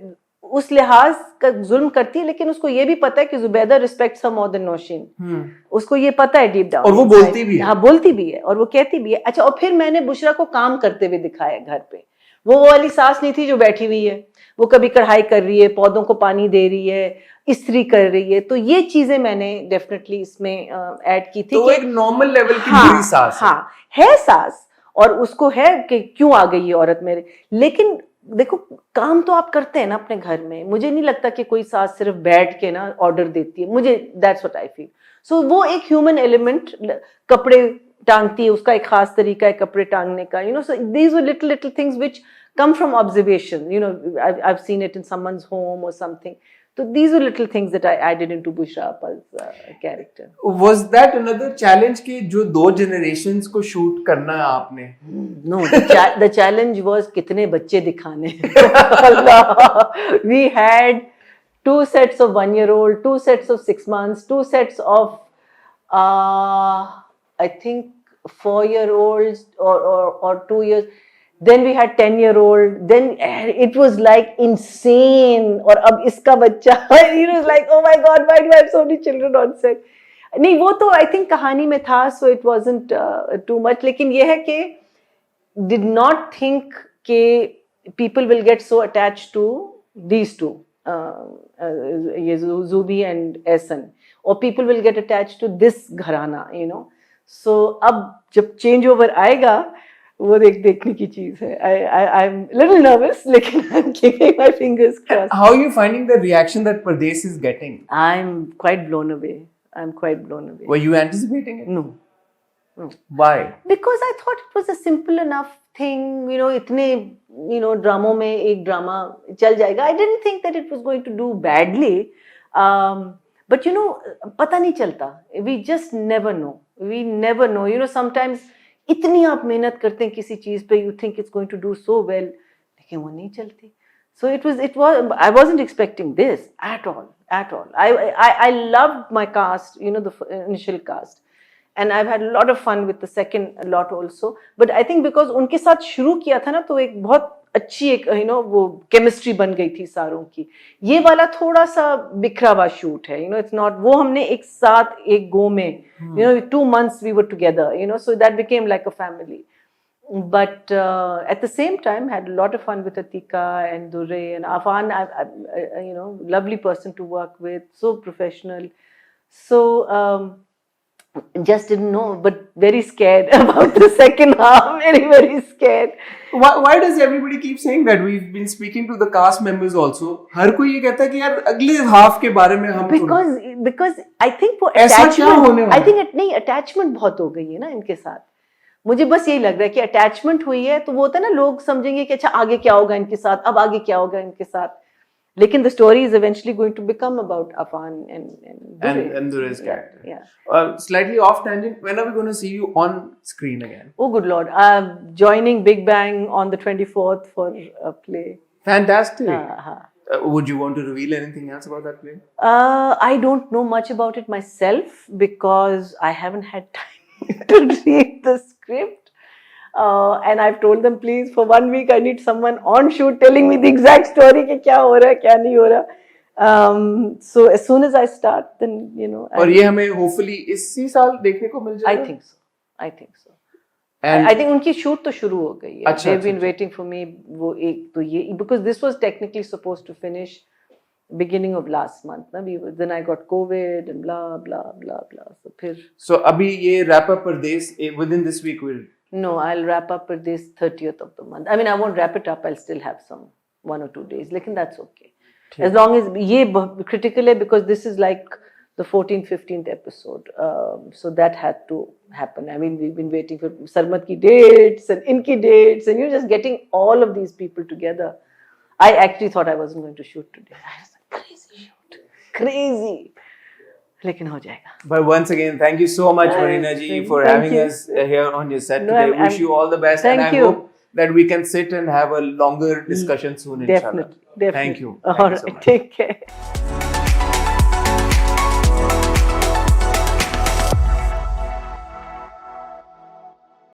उस लिहाज का जुल्म करती है, लेकिन उसको ये भी पता है कि जुबैदा रिस्पेक्ट्स हर मोर देन नौशीन. उसको ये पता है डीप डाउन. और वो बोलती भी है. हाँ, बोलती भी है और वो कहती भी है. अच्छा, और फिर मैंने बुशरा को काम करते हुए दिखाया घर पे. वो वाली सास नहीं थी जो बैठी हुई है, वो कभी कढ़ाई कर रही है, पौधों को पानी दे रही है, इस्त्री कर रही है. तो ये चीजें मैंने डेफिनेटली इसमें ऐड की थी. तो एक नॉर्मल लेवल की बुरी सास है सास, और उसको है कि क्यों आ गई ये औरत मेरे. लेकिन देखो, काम तो आप करते हैं ना अपने घर में. मुझे नहीं लगता कि कोई सास सिर्फ बैठ के ना ऑर्डर देती है. मुझे दैट्स व्हाट आई फील. सो वो एक ह्यूमन एलिमेंट. कपड़े टांगती है, उसका एक खास तरीका है कपड़े टांगने का. You know, so these were little things which come from observation. You know, I've seen it in someone's home or something. So these were little things that I added into Bushra Appal's character. Was that another challenge कि जो दो generations को shoot करना है आपने? No, the challenge was कितने बच्चे दिखाने. We had 2 sets of 1-year-old, 2 sets of 6 months, 2 sets of I think 4-year-olds or 2 years. Then we had 10-year-old. Then it was like insane. और अब इसका बच्चा, it was like, oh my God, why do I have so many children on set? नहीं, वो तो I think कहानी में था, so it wasn't too much. लेकिन ये है कि did not think कि people will get so attached to these two, ये Zubi and Ehsan, or people will get attached to this घराना, you know. So अब जब change over आएगा, वो देखने की चीज है. I'm little nervous, लेकिन I'm keeping my fingers crossed. How are you finding the reaction that Pardes is getting? I'm quite blown away. Were you anticipating it? No. Why? Because I thought it was a simple enough thing. You know, इतने ड्रामों में एक ड्रामा चल जाएगा. I didn't think that it was going to do badly. But पता नहीं चलता, we just never know, sometimes इतनी आप मेहनत करते हैं किसी चीज पे, you think it's going to do so well, लेकिन वो नहीं चलती. So it was I wasn't expecting this at all. I loved my cast, the initial cast, and I've had a lot of fun with the second lot also. But I think because उनके साथ शुरू किया था ना, तो एक बहुत अच्छी एक वो केमिस्ट्री बन गई थी सारों की. ये वाला थोड़ा सा बिखरा हुआ शूट है, इट्स नॉट वो हमने एक साथ एक गो में 2 months we were together, so that became like a family. But at the same time had a lot of fun with Atika and Durre and Afan. Lovely person to work with, so professional. So just didn't know, but very scared about the second half. Very scared. Why does everybody keep saying that? We've been speaking to the cast members also. हर कोई ये कहता है कि यार अगले हाफ के बारे में हम because I think वो attachment, I think नहीं attachment बहुत हो गई है ना इनके साथ. मुझे बस यही लग रहा है कि अटैचमेंट हुई है, तो वो होता है ना, लोग समझेंगे कि अच्छा आगे क्या होगा इनके साथ, अब आगे क्या होगा इनके साथ, लेकिन the story is eventually going to become about Afan and Durre's character. Yeah. Slightly off tangent, when are we going to see you on screen again? Oh good lord, joining Big Bang on the 24th for a play. Fantastic. Would you want to reveal anything else about that play? I don't know much about it myself because I haven't had time to read the script, and I've told them, please, for 1 week I need someone on shoot telling me the exact story कि क्या हो रहा है क्या नहीं हो रहा. So as soon as I start, then और ये हमें hopefully इसी साल देखने को मिल जाएगा. I think so. And I think उनकी shoot तो शुरू हो गई है. They've been waiting for me. वो एक तो ये, because this was technically supposed to finish beginning of last month. Then I got COVID and blah blah blah blah. So अभी ये wrap up Pardes within this week will. No, I'll wrap up Pardes 30th of the month. I mean, I won't wrap it up. I'll still have some 1 or 2 days. Lekin that's okay. As long as ये critical है, because this is like the 14th, 15th episode. So that had to happen. I mean, we've been waiting for Sarmat ki dates and Inki dates, and you're just getting all of these people together. I actually thought I wasn't going to shoot today. I was like, crazy shoot. Crazy. लेकिन हो जाएगा. But once again, thank you so much, Marina ji, for having us here on your set today. Wish you all the best, and I hope that we can sit and have a longer discussion soon, inshallah. Definitely. Thank you. All right, take care.